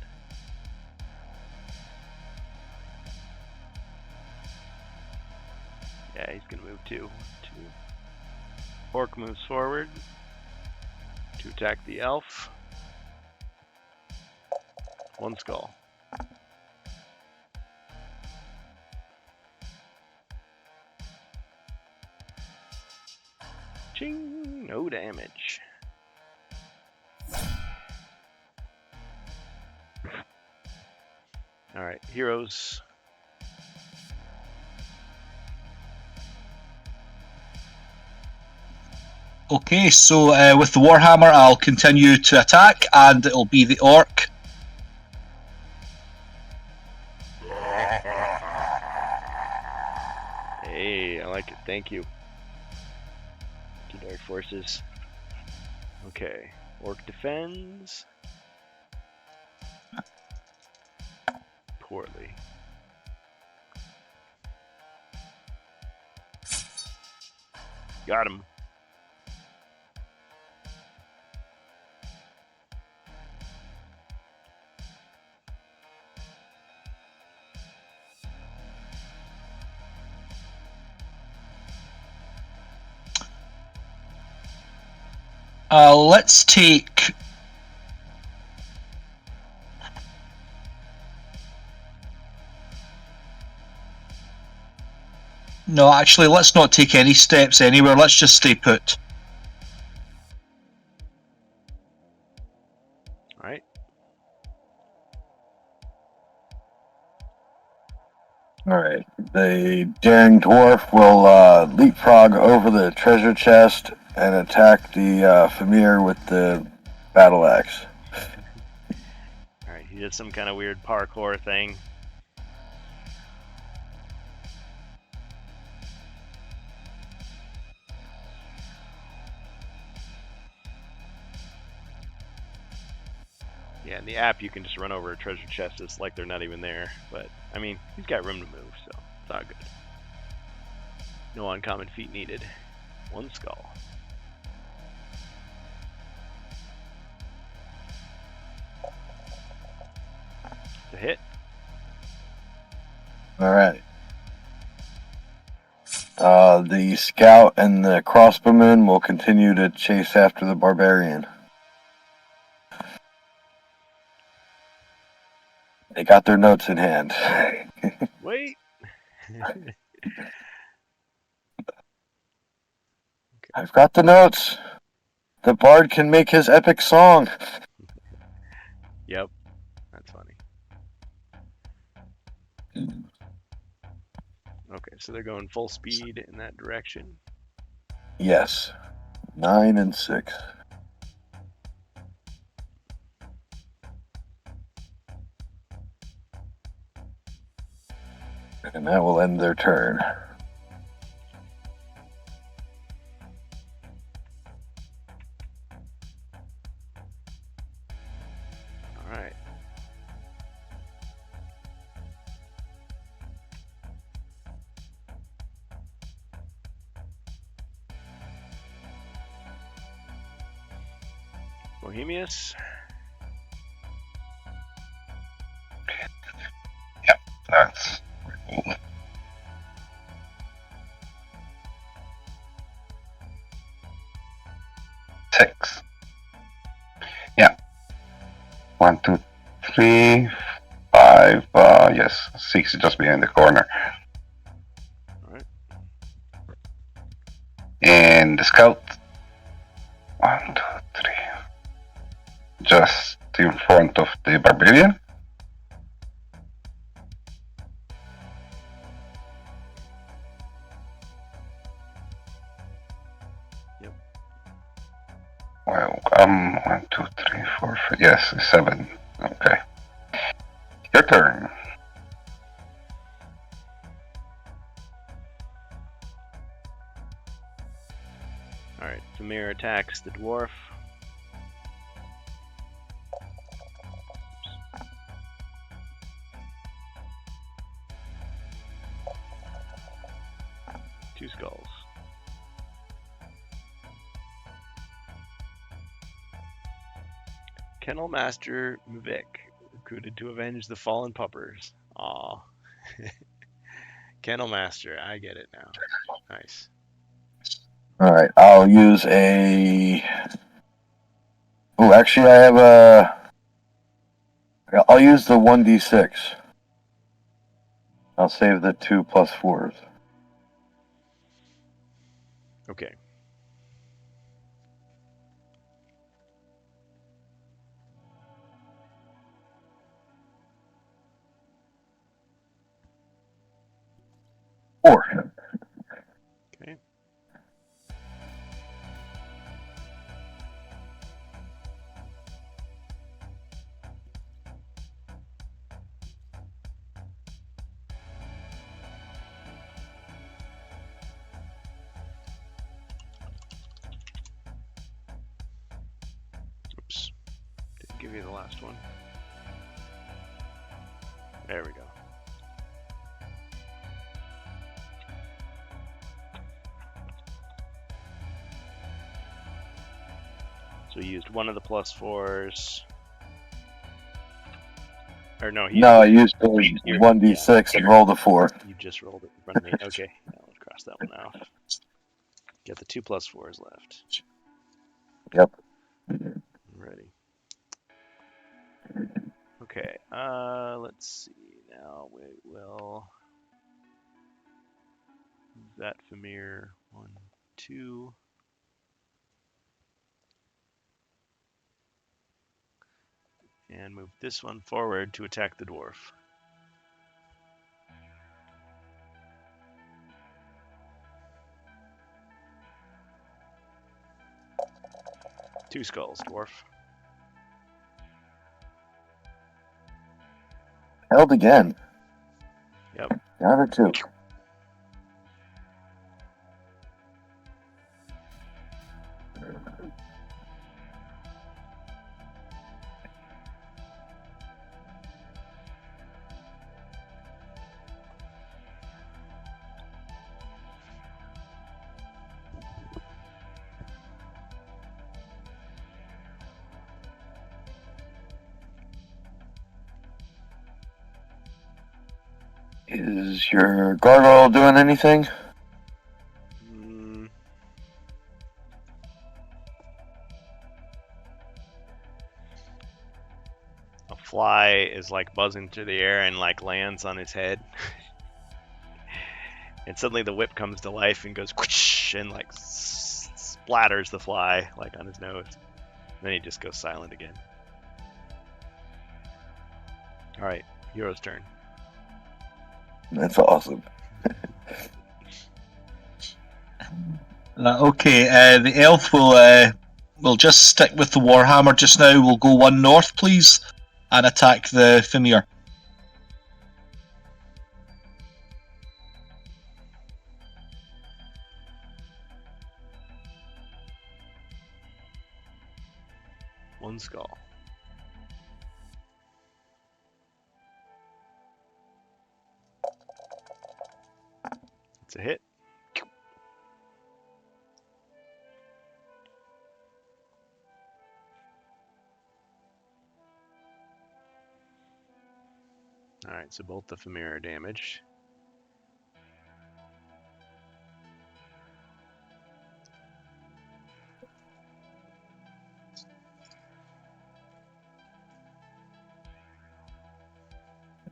Yeah, he's gonna move too. 2. Orc moves forward to attack the elf. 1 skull. Ching, no damage. Alright, heroes. Okay, so with the Warhammer, I'll continue to attack, and it'll be the Orc. Hey, I like it. Thank you. Thank you, Dark Forces. Okay, Orc defends. Poorly. Got him. Let's take... No, actually, let's not take any steps anywhere. Let's just stay put. Alright. Alright. The daring dwarf will leapfrog over the treasure chest and attack the Famir with the battle axe. Alright, he did some kind of weird parkour thing. Yeah, in the app you can just run over a treasure chest. It's like they're not even there. But, I mean, he's got room to move, so it's all good. No uncommon feat needed. 1 skull. It's a hit. Alright. The scout and the crossbowman will continue to chase after the barbarian. They got their notes in hand. Wait! I've got the notes. The bard can make his epic song. Yep. That's funny. Okay, so they're going full speed in that direction. Yes. 9 and 6. And that will end their turn. right. Bohemius. That's cool. Six. Yeah. 1, 2, 3, 5. Yes, 6 is just behind the corner. Alright. And the scout. 1, 2, 3. Just in front of the barbarian. Yep. Well, 1, 2, 3, 4, 5. Yes, 7. Okay. Your turn. Alright, Famir attacks the dwarf. Two skulls. Kennel Master Muvik, recruited to avenge the fallen puppers. Aw. Kennel Master, I get it now. Nice. All right, I'll use a. Oh, actually, I have a. I'll use the 1d6. I'll save the 2 plus 4s. Okay. Four. Okay. Oops. Didn't give you the last one. There we go. So you used one of the plus 4s. Or no, No, I used the 1d6 and rolled a 4. You just rolled it in front of me. Okay, now let's cross that one out. Got the 2 plus 4s left. Yep. Ready. Okay, let's see. Now we will move that Famir 1, 2. And move this one forward to attack the dwarf. Two skulls, dwarf. Held again. Yep. Got her too. Is your gargoyle doing anything? A fly is like buzzing through the air and like lands on his head. And suddenly the whip comes to life and goes whoosh, and like splatters the fly like on his nose. And then he just goes silent again. All right, hero's turn. That's awesome. Okay, the elf will just stick with the warhammer just now. We'll go 1 north, please, and attack the Famir. One skull. It's a hit. Alright, so both the Familiar are damaged.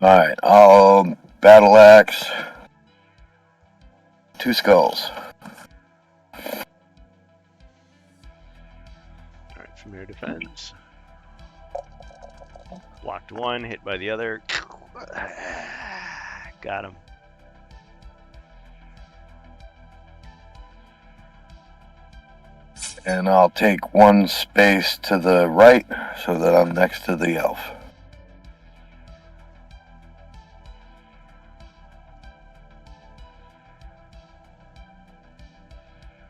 Alright, I'll battle axe. 2 skulls. Alright, Familiar defends. Blocked one, hit by the other. Got him. And I'll take 1 space to the right so that I'm next to the elf.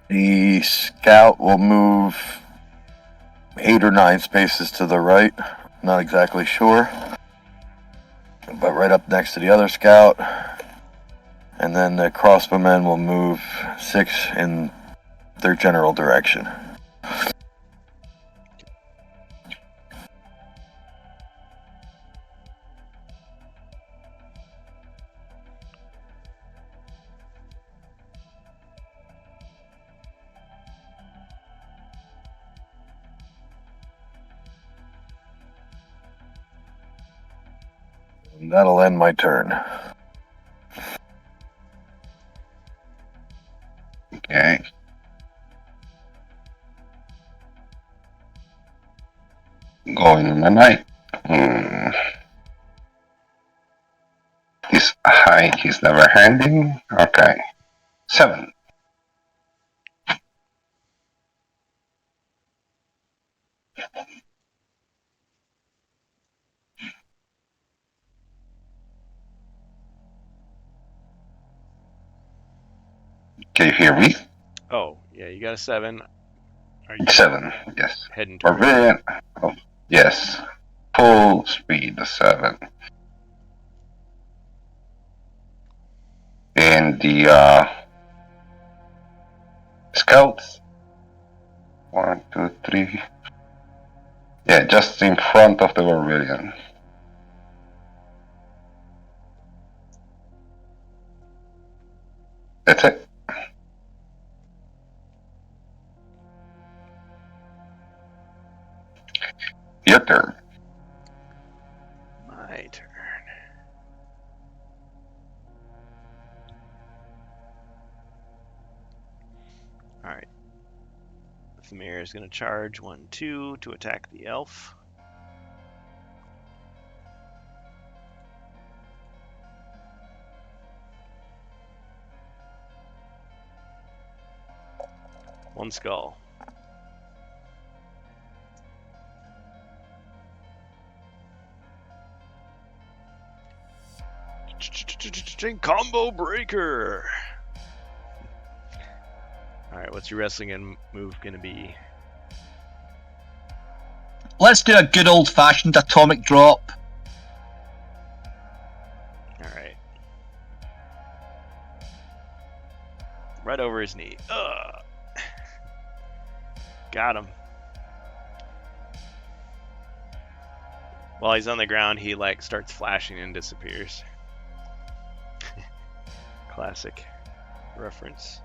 The scout will move 8 or 9 spaces to the right. Not exactly sure. But right up next to the other scout. And then the crossbowmen will move 6 in their general direction. And that'll end my turn. Okay. Going in the night. This high is never handing. Okay. 7. Can you hear me? Oh, yeah, you got a 7. Are you 7, yes. heading toward it? Barbarian. Oh, yes. Full speed, 7. And the scouts. 1, 2, 3. Yeah, just in front of the barbarian. That's it. Your turn. My turn. Alright. Thamir is going to charge 1, 2 to attack the elf. One skull. Combo breaker. All right, what's your wrestling and move gonna be? Let's do a good old-fashioned atomic drop. All right. Right over his knee. Ugh. Got him. While he's on the ground, he like starts flashing and disappears. Classic reference.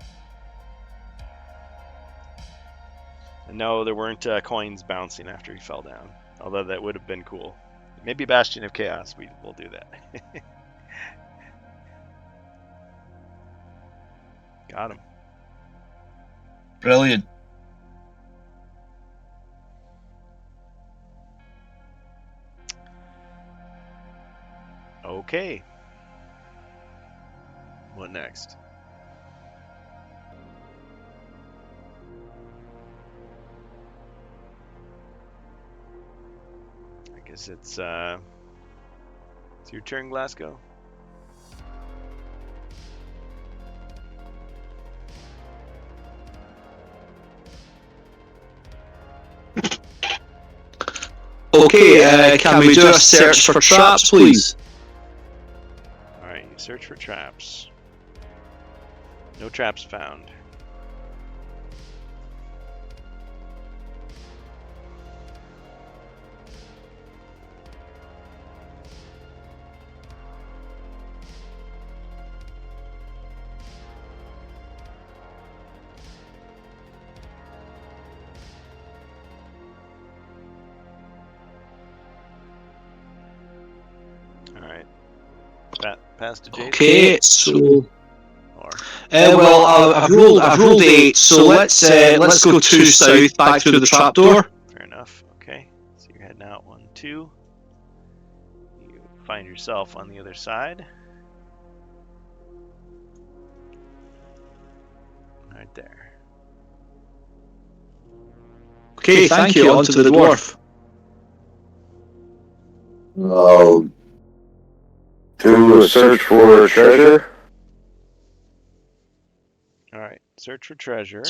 And no, there weren't coins bouncing after he fell down. Although that would have been cool. Maybe Bastion of Chaos, we'll do that. Got him. Brilliant. Okay. What next? I guess it's your turn, Glasgow. Okay, can we do a search for traps, please? Alright, you search for traps. No traps found. Alright. Pass to Jason. Okay, so Or well, I've rolled 8. So let's go 2 south, back through the trapdoor. fair enough. Okay. So you're heading out 1, 2. You find yourself on the other side. Right there. Okay, thank you. On to the dwarf. I'll do a search for treasure. Alright. Search for treasure.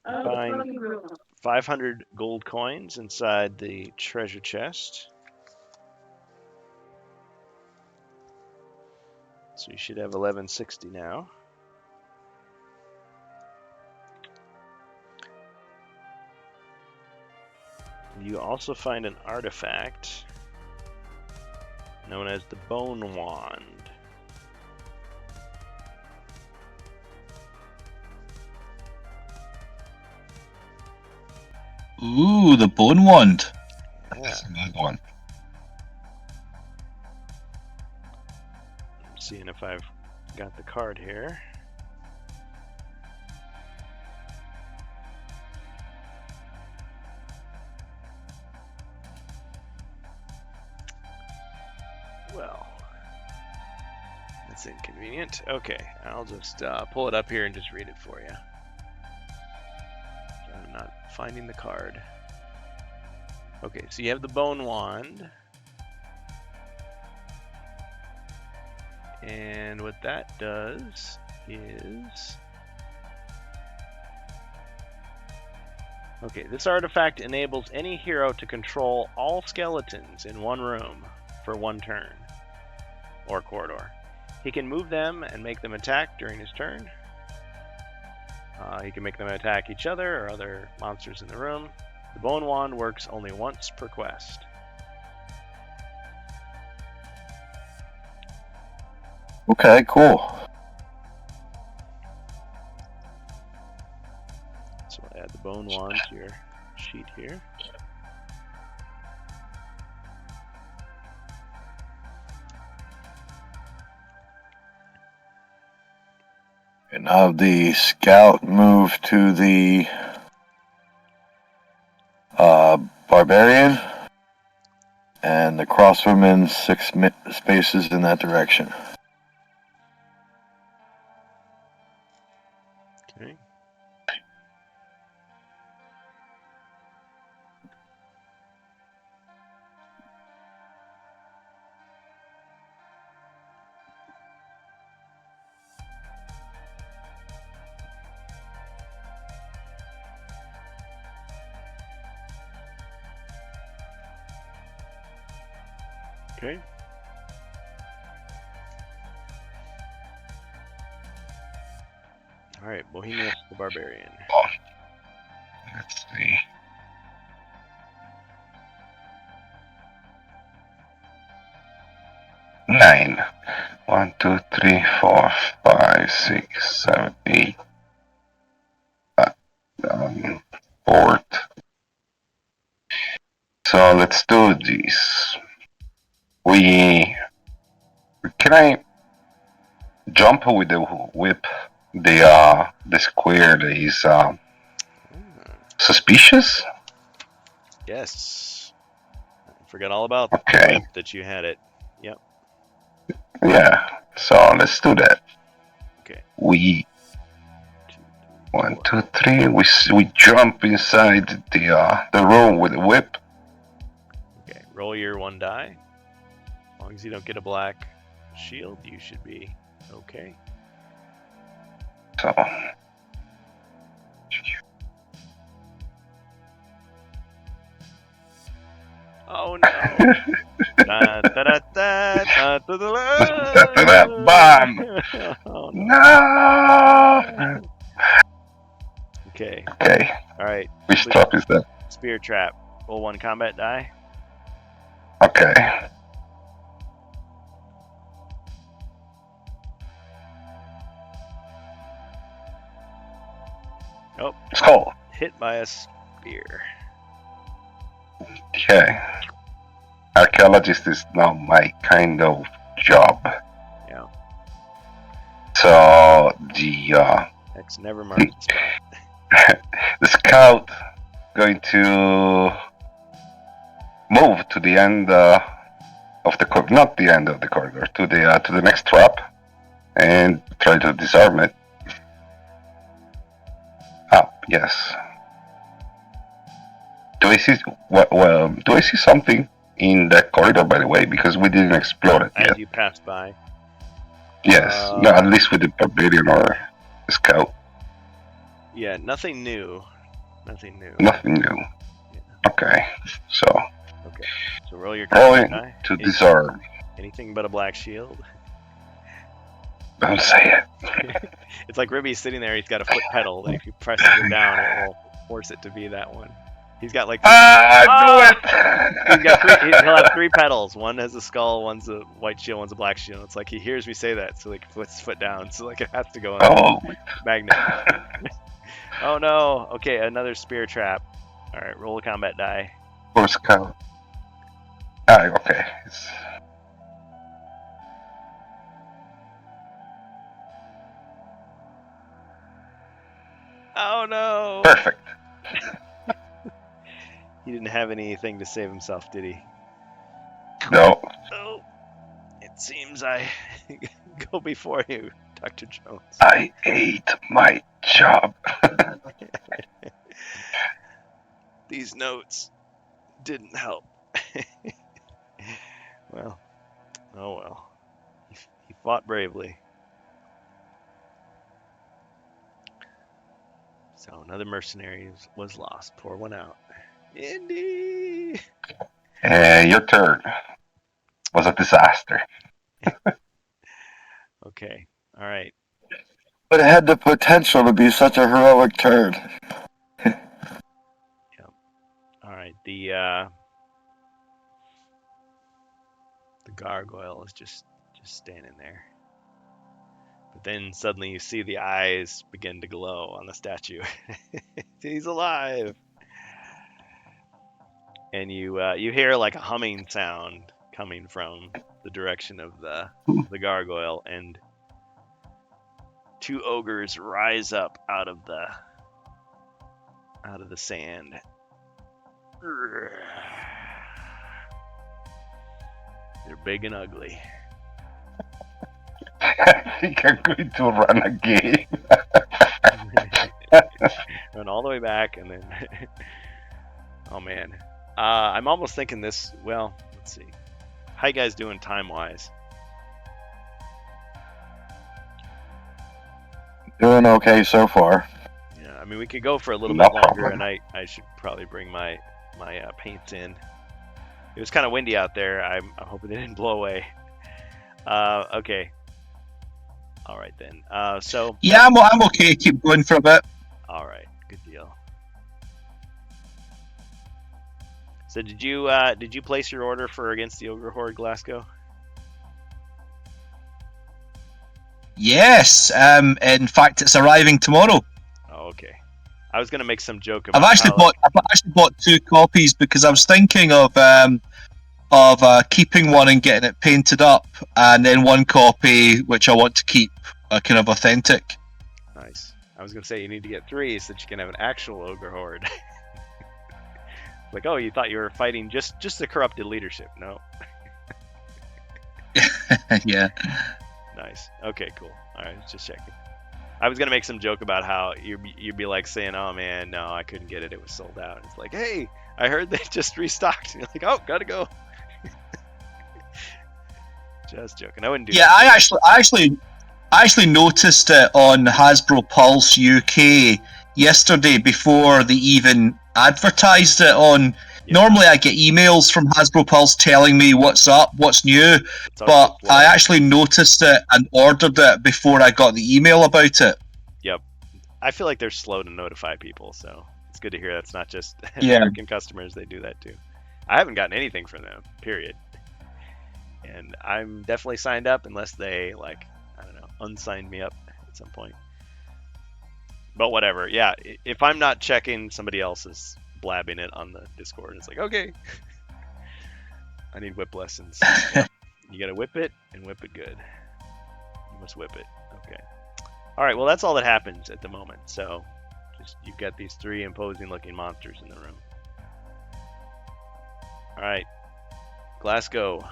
Find 500 gold coins inside the treasure chest. So you should have 1160 now. You also find an artifact known as the Bone Wand. Ooh, the Bone Wand. Yeah. That's a good one. I'm seeing if I've got the card here. Well, that's inconvenient. Okay, I'll just pull it up here and just read it for you. I'm not finding the card. Okay, so you have the Bone Wand. And what that does is... Okay, this artifact enables any hero to control all skeletons in one room for 1 turn or corridor. He can move them and make them attack during his turn. He can make them attack each other or other monsters in the room. The Bone Wand works only once per quest. Okay, cool. So I'll add the Bone Wand to your sheet here. And now the scout move to the barbarian, and the crossbowman 6 spaces in that direction. Okay. Okay. All right, Bohemius the Barbarian. Let's see. Nine. 1, 2, 3, 4, 5, 6, 7, 8. Board. So let's do this. Can I jump with the whip? The square that is suspicious. Yes. I forgot all about Okay. that you had it. Yep. Yeah. So let's do that. Okay. We 2, 3, 1, 4. 2, 3. We jump inside the room with the whip. Okay. Roll your 1 die. As long as you don't get a black shield, you should be okay. So Oh no. Da, da, da, da, da, Not to the left. Not to that bomb. Oh, No. okay. Okay. All right. Which trap is that? Spear trap. Roll 1 combat die. Okay. Oh, Skull. hit by a spear. Okay. Archaeologist is not my kind of job. Yeah. So the X never marked the spot. the scout going to move to the end of the not the end of the corridor, to the next trap, and try to disarm it. Ah, yes. Do I see? Well, do I see something in that corridor, by the way? Because we didn't explore it As yet. you pass by. Yes, no, at least with the barbarian or the scout. Yeah, nothing new. Nothing new. Nothing new. Okay, so Okay. So roll your combat rolling die. to disarm. Anything but a black shield. Don't say it. It's like Ribby's sitting there. He's got a foot pedal that if you press it down, it will force it to be that one. He's got like. Do it! He's got he'll have 3 pedals. One has a skull, one's a white shield, one's a black shield. It's like he hears me say that, so like puts his foot down, so like it has to go on Oh, the magnet. Oh no! Okay, another spear trap. All right, roll a combat die. poor scout. Ah, okay. Oh no! Perfect. He didn't have anything to save himself, did he? No. Oh, it seems I go before you, Dr. Jones. I ate my job. These notes didn't help. Well, oh well. He fought bravely. So another mercenary was lost. Pour one out. Indy! Your turn. Was a disaster. Okay. All right. But it had the potential to be such a heroic turn. All right. The gargoyle is just standing there. But then suddenly you see the eyes begin to glow on the statue. He's alive. And you hear like a humming sound coming from the direction of the gargoyle, and 2 ogres rise up out of the sand. They're big and ugly. I think I'm going to run again. Run all the way back, and then oh man, I'm almost thinking this. Well, let's see. How you guys doing time-wise? Doing okay so far. Yeah, I mean we could go for a little No bit longer, problem. and I should probably bring my paints in. It was kind of windy out there. I'm hoping it didn't blow away. Okay. All right then. So. Yeah, I'm okay. Keep going for a bit. All right. Good deal. So did you place your order for Against the Ogre Horde, Glasgow? Yes. In fact, it's arriving tomorrow. Oh, okay. I was gonna make some joke about. I've actually bought 2 copies because I was thinking of keeping one and getting it painted up, and then 1 copy which I want to keep kind of authentic. Nice. I was gonna say you need to get 3 so that you can have an actual Ogre Horde. Like, oh, you thought you were fighting just the corrupted leadership? No. Yeah. Nice. Okay, cool. All right, just checking. I was gonna make some joke about how you'd be like saying, "Oh man, no, I couldn't get it. It was sold out." And it's like, "Hey, I heard they just restocked." And you're like, "Oh, gotta go." Just joking. I wouldn't do. Yeah, that. I actually noticed it on Hasbro Pulse UK yesterday before they even advertised it on Normally I get emails from Hasbro Pulse telling me what's up, what's new, It's on but the floor. I actually noticed it and ordered it before I got the email about it. I feel like they're slow to notify people, so it's good to hear that's not just Yeah. American customers. They do that too. I haven't gotten anything from them, period. And I'm definitely signed up unless they, like, I don't know, unsigned me up at some point. But whatever. Yeah, if I'm not checking, somebody else is blabbing it on the Discord. It's like, okay, I need whip lessons. You gotta whip it and whip it good. You must whip it. Okay. All right. Well, that's all that happens at the moment. So, just you've got these 3 imposing-looking monsters in the room. All right, Glasgow,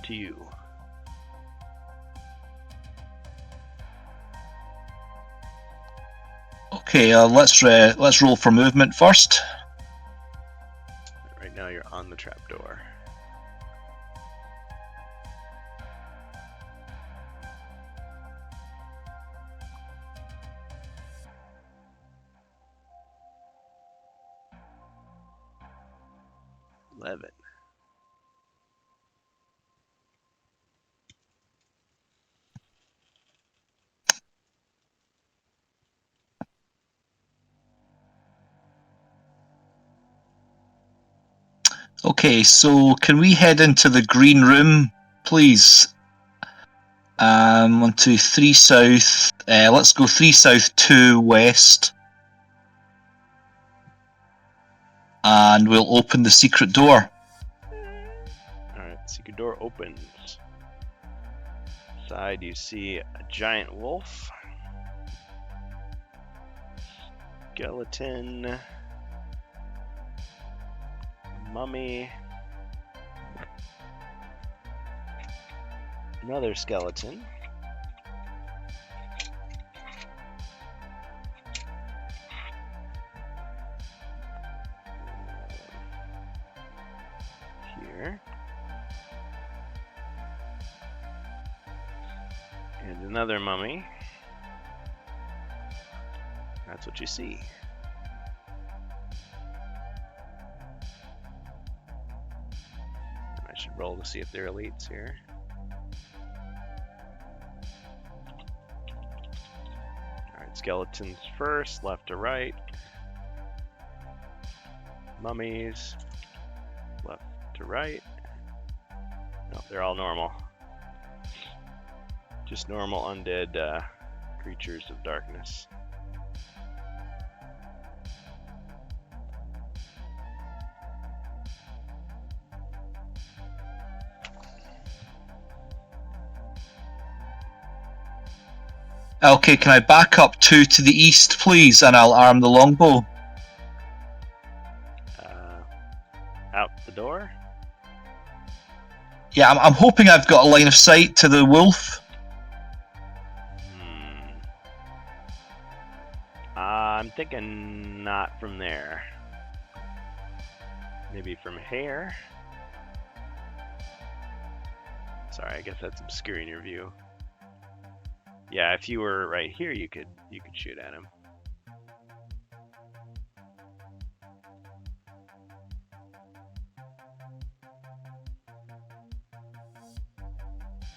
to you. Okay, let's roll for movement first. Right now, you're on the trapdoor. $11. Okay, so can we head into the green room, please? 1, 2, 3 south. Let's go 3 south, 2 west. And we'll open the secret door. Alright, secret door opens. Inside you see a giant wolf. Skeleton. Mummy. Another skeleton. Here. And another mummy. That's what you see. I should roll to see if they're elites here. Alright, skeletons first, left to right. Mummies, left to right. No, they're all normal. Just normal undead creatures of darkness. Okay, can I back up 2 to the east, please, and I'll arm the longbow? Out the door. Yeah, I'm hoping I've got a line of sight to the wolf. I'm thinking not from there. Maybe from here. Sorry, I guess that's obscuring your view. Yeah, if you were right here, you could shoot at him.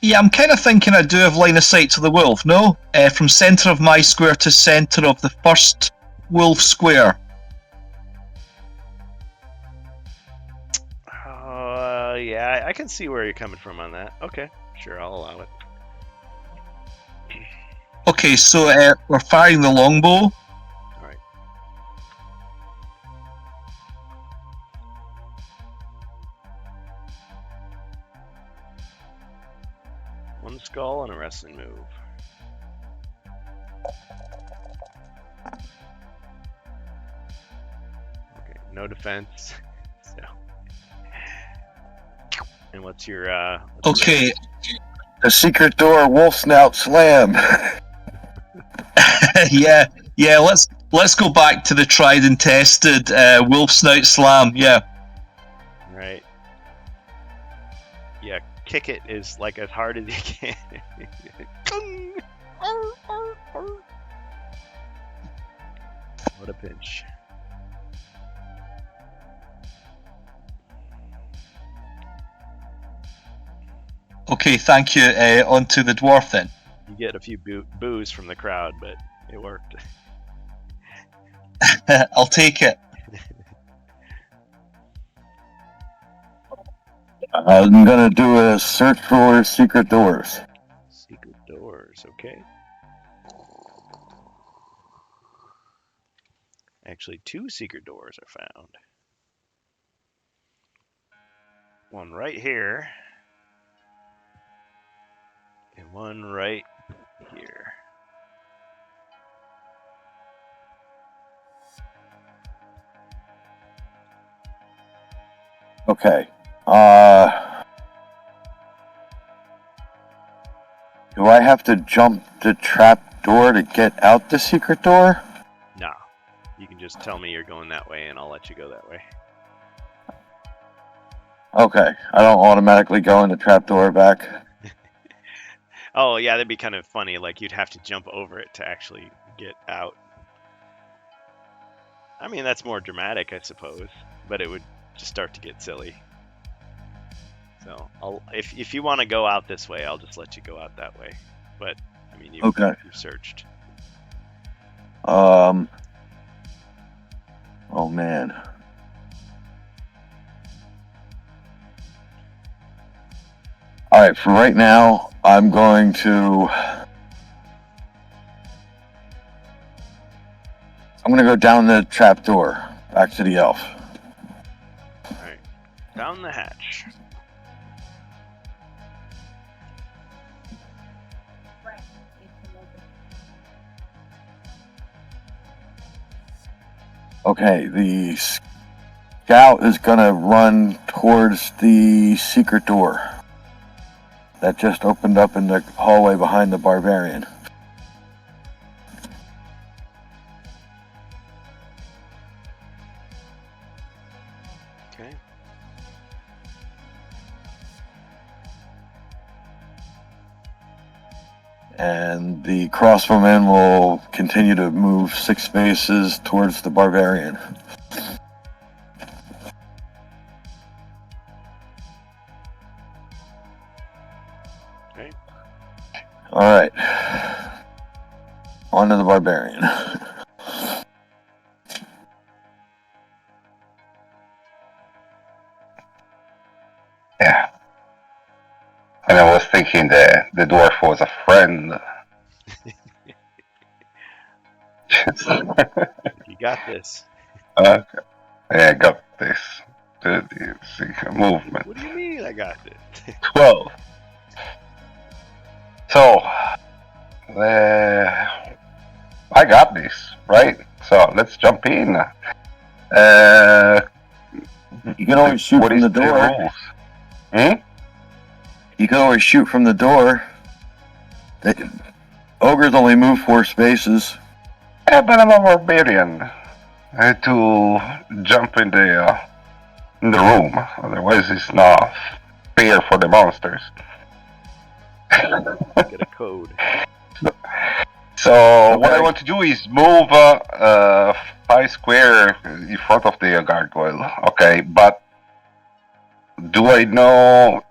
Yeah, I'm kind of thinking I do have line of sight to the wolf, no? From centre of my square to centre of the first wolf square. Yeah, I can see where you're coming from on that. Okay, sure, I'll allow it. Okay, so we're firing the longbow. Alright. One skull and a wrestling move. Okay, no defense. So. And what's your Okay. The secret door, wolf snout slam. yeah. Let's go back to the tried and tested wolf snout slam. Yeah. Right. Yeah, kick it is like as hard as you can. What a pinch. Okay, thank you. On to the dwarf then. You get a few boos from the crowd, but it worked. I'll take it. I'm gonna do a search for secret doors. Secret doors, okay. Actually, 2 secret doors are found. One right here. And one right here. Okay. Do I have to jump the trap door to get out the secret door? Nah. You can just tell me you're going that way and I'll let you go that way. Okay. I don't automatically go in the trap door back. Oh, yeah, that'd be kind of funny. Like, you'd have to jump over it to actually get out. I mean, that's more dramatic, I suppose. But it would just start to get silly. So, if you want to go out this way, I'll just let you go out that way. But, I mean, you've searched. Oh, man. Alright, for right now, I'm going to go down the trap door, back to the elf. Alright. Down the hatch. Okay, the scout is gonna run towards the secret door that just opened up in the hallway behind the barbarian. Okay. And the crossbowman will continue to move 6 spaces towards the barbarian. Okay. Alright. On to the barbarian. Yeah. And I was thinking the dwarf was a friend. You got this. Okay. Yeah, I got this. The movement. What do you mean I got this? 12. So, I got this, right? So let's jump in. You can always shoot from the door. rules? Hmm? You can always shoot from the door. The ogres only move 4 spaces. Yeah, but I'm a barbarian. I had to jump in the room, otherwise it's not fair for the monsters. Get a code. So what I want to do is move 5 square in front of the gargoyle. Okay, but do I know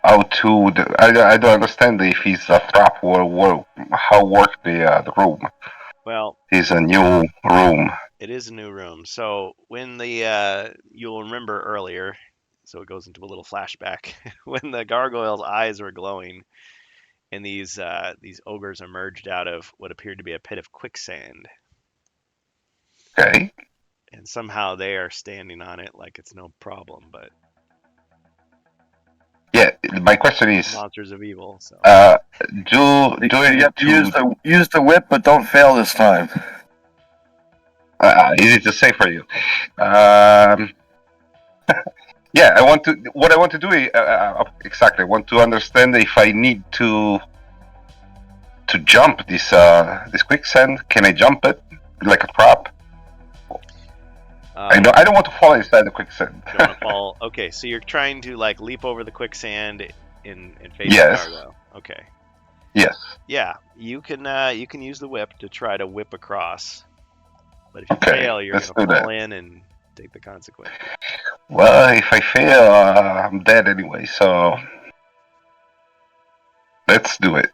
how to? I don't understand if it's a trap or how work the room. Well, It's a new room. it is a new room. So when the you'll remember earlier, so it goes into a little flashback when the gargoyle's eyes were glowing, and these ogres emerged out of what appeared to be a pit of quicksand, Okay. and somehow they are standing on it like it's no problem. But Yeah. My question is, monsters of evil. So do I You need have to use the whip, but don't fail this time. easy to say for you. Yeah, what I want to do is, exactly, I want to understand if I need to jump this quicksand. Can I jump it like a trap? I don't want to fall inside the quicksand. Don't want to fall. Okay, so you're trying to like leap over the quicksand and face Yes. the gargoyle. Okay. Yes. Yeah, you can use the whip to try to whip across, but if you Okay, fail, you're let's gonna do fall that. in and take the consequences. Well, if I fail, I'm dead anyway. So Let's do it.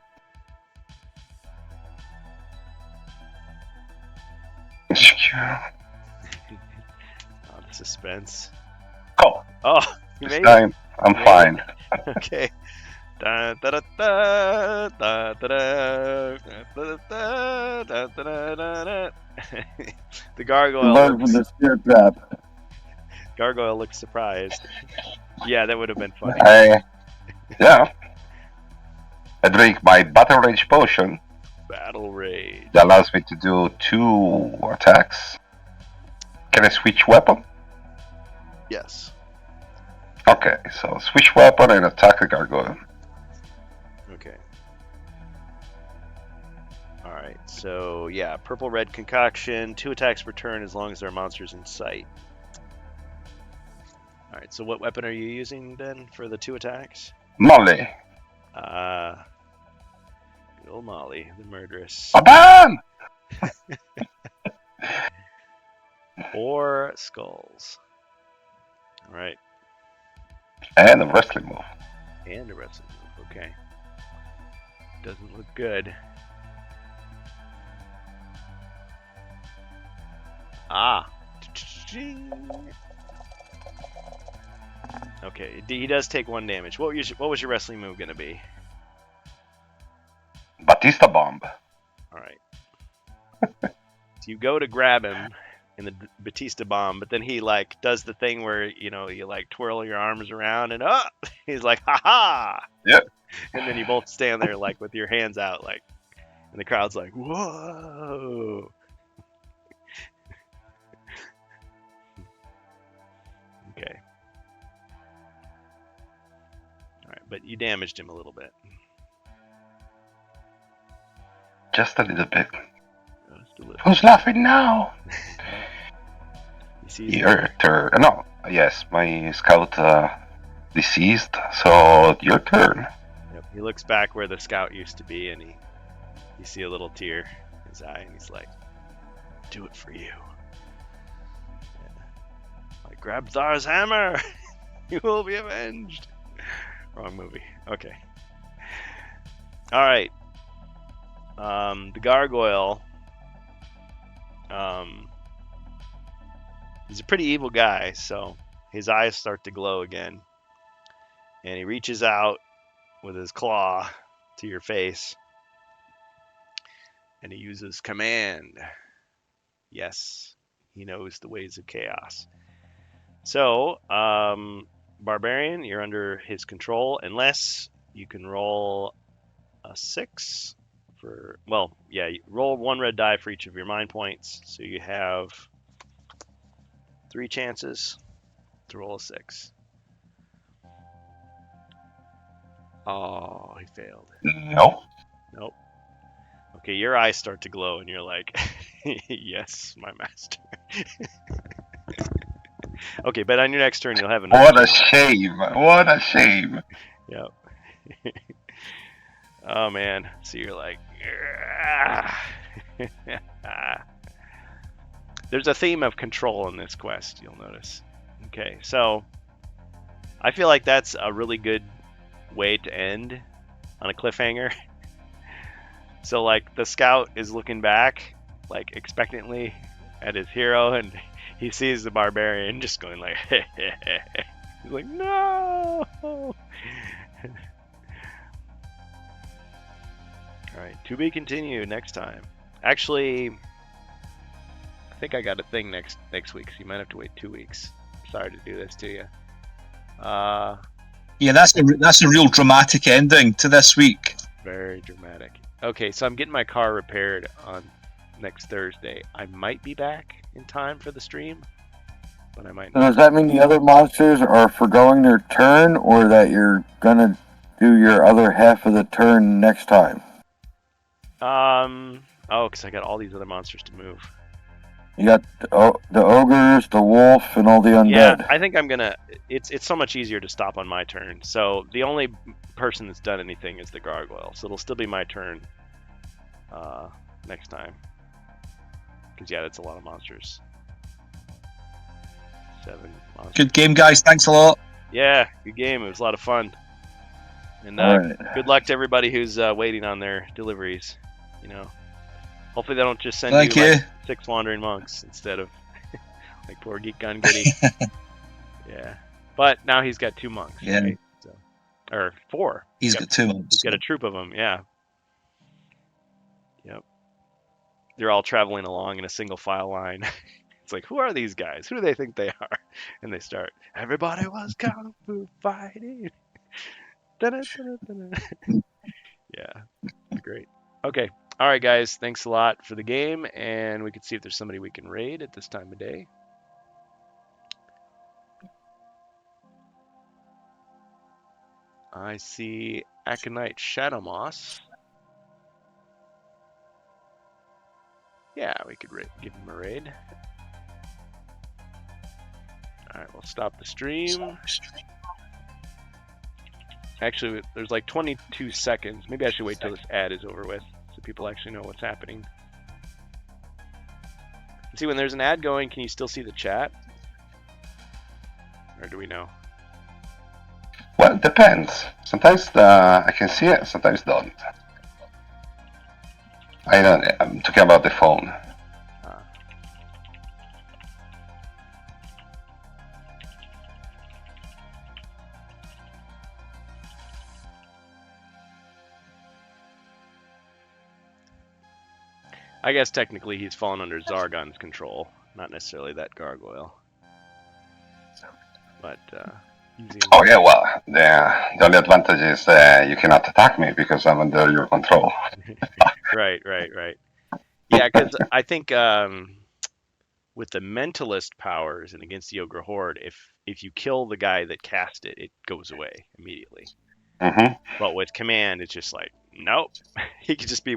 Oh, the suspense. Go. Oh, you This made it. time, I'm Made it. fine. Okay. Da, da, da, da, da, da, da, da, da, da, da, da, da. The gargoyle Learn from looks, the spear trap. gargoyle looks surprised. Yeah, that would have been funny. Yeah. I drink my Battle Rage potion. Battle rage. That allows me to do 2 attacks. Can I switch weapon? Yes. Okay, so switch weapon and attack the gargoyle. Okay. Alright, so yeah, purple red concoction, 2 attacks per turn as long as there are monsters in sight. Alright, so what weapon are you using then for the 2 attacks? Molly. Good old Molly, the murderess. Bam! 4 skulls. Alright, And a wrestling move. and a wrestling move, okay. Doesn't look good. Ah. Okay, he does take 1 damage. What was your wrestling move gonna be? Batista Bomb. Alright. So you go to grab him in the Batista bomb, but then he like does the thing where, you know, you like twirl your arms around and he's like, ha ha! Yep. And then you both stand there like with your hands out, like, and the crowd's like, whoa! Okay. Alright, but you damaged him a little bit. Just a little bit. Just a little. Who's laughing now? You see his- Your turn. No, yes, my scout deceased, so your turn. Yep. He looks back where the scout used to be, and you see a little tear in his eye, and he's like, "Do it for you." Yeah. Like, grab Thar's hammer, you will be avenged. Wrong movie. Okay. All right. The gargoyle. He's a pretty evil guy, so his eyes start to glow again. And he reaches out with his claw to your face. And he uses command. Yes, he knows the ways of chaos. So, Barbarian, you're under his control unless you can roll a 6 for, well, yeah, you roll 1 red die for each of your mind points. So you have 3 chances to roll a 6. Oh, he failed. No. Nope. Okay, your eyes start to glow and you're like, yes, my master. Okay, but on your next turn you'll have another. What a shame. What a shame. Yep. Oh man. So you're like, there's a theme of control in this quest, you'll notice. Okay, so I feel like that's a really good way to end on a cliffhanger. So like the scout is looking back, like expectantly at his hero, and he sees the barbarian just going like, he's like, no. All right, to be continued next time. Actually, I think I got a thing next week, so you might have to wait 2 weeks. Sorry to do this to you. Yeah, that's a real dramatic ending to this week. Very dramatic. Okay, so I'm getting my car repaired on next Thursday. I might be back in time for the stream, but I might So not. does that mean the other monsters are foregoing their turn, or that you're gonna do your other half of the turn next time? Oh, because I got all these other monsters to move. You got the ogres, the wolf, and all the undead. Yeah, I think I'm gonna. It's so much easier to stop on my turn. So the only person that's done anything is the gargoyle. So it'll still be my turn next time. Because yeah, that's a lot of monsters. 7 monsters. Good game, guys. Thanks a lot. Yeah, good game. It was a lot of fun. And All right. good luck to everybody who's waiting on their deliveries. You know, hopefully they don't just send Thank you you. like 6 wandering monks instead of like poor Geek Gun Goody. Yeah, but now he's got 2 monks. Yeah. Right? So, or 4. He's got 2 months. He's got a troop of them. Yeah. Yep. They're all traveling along in a single file line. It's like, who are these guys? Who do they think they are? And they start, everybody was kung fu fighting. Dun-dun-dun-dun-dun. Yeah, great. Okay. All right, guys. Thanks a lot for the game. And we can see if there's somebody we can raid at this time of day. I see Aconite Shadow Moss. Yeah, we could give him a raid. Alright, we'll stop the stream. Actually, there's like 22 seconds. Maybe I should wait till this ad is over with so people actually know what's happening. See, when there's an ad going, can you still see the chat? Or do we know? Well, it depends. Sometimes I can see it, sometimes don't. I'm talking about the phone. I guess technically he's fallen under Zargon's control, not necessarily that gargoyle. But using... Oh yeah, well, the only advantage is you cannot attack me because I'm under your control. Right. Yeah, because I think with the mentalist powers and against the Ogre Horde, if you kill the guy that cast it, it goes away immediately. Mm-hmm. But with command, it's just like, nope. He could just be...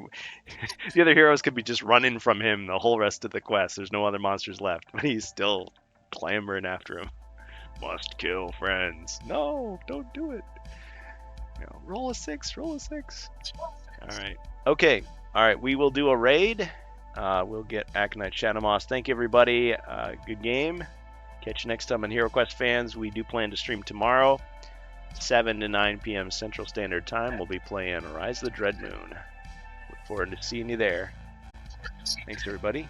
the other heroes could be just running from him the whole rest of the quest. There's no other monsters left, but he's still clamoring after him. Must kill friends. No, don't do it. You know, roll a 6. All right. Okay. All right. We will do a raid. We'll get Aconite Shadow Moss. Thank you, everybody. Good game. Catch you next time on Hero Quest fans. We do plan to stream tomorrow, 7 to 9 p.m. Central Standard Time. We'll be playing Rise of the Dread Moon. Look forward to seeing you there. Thanks, everybody.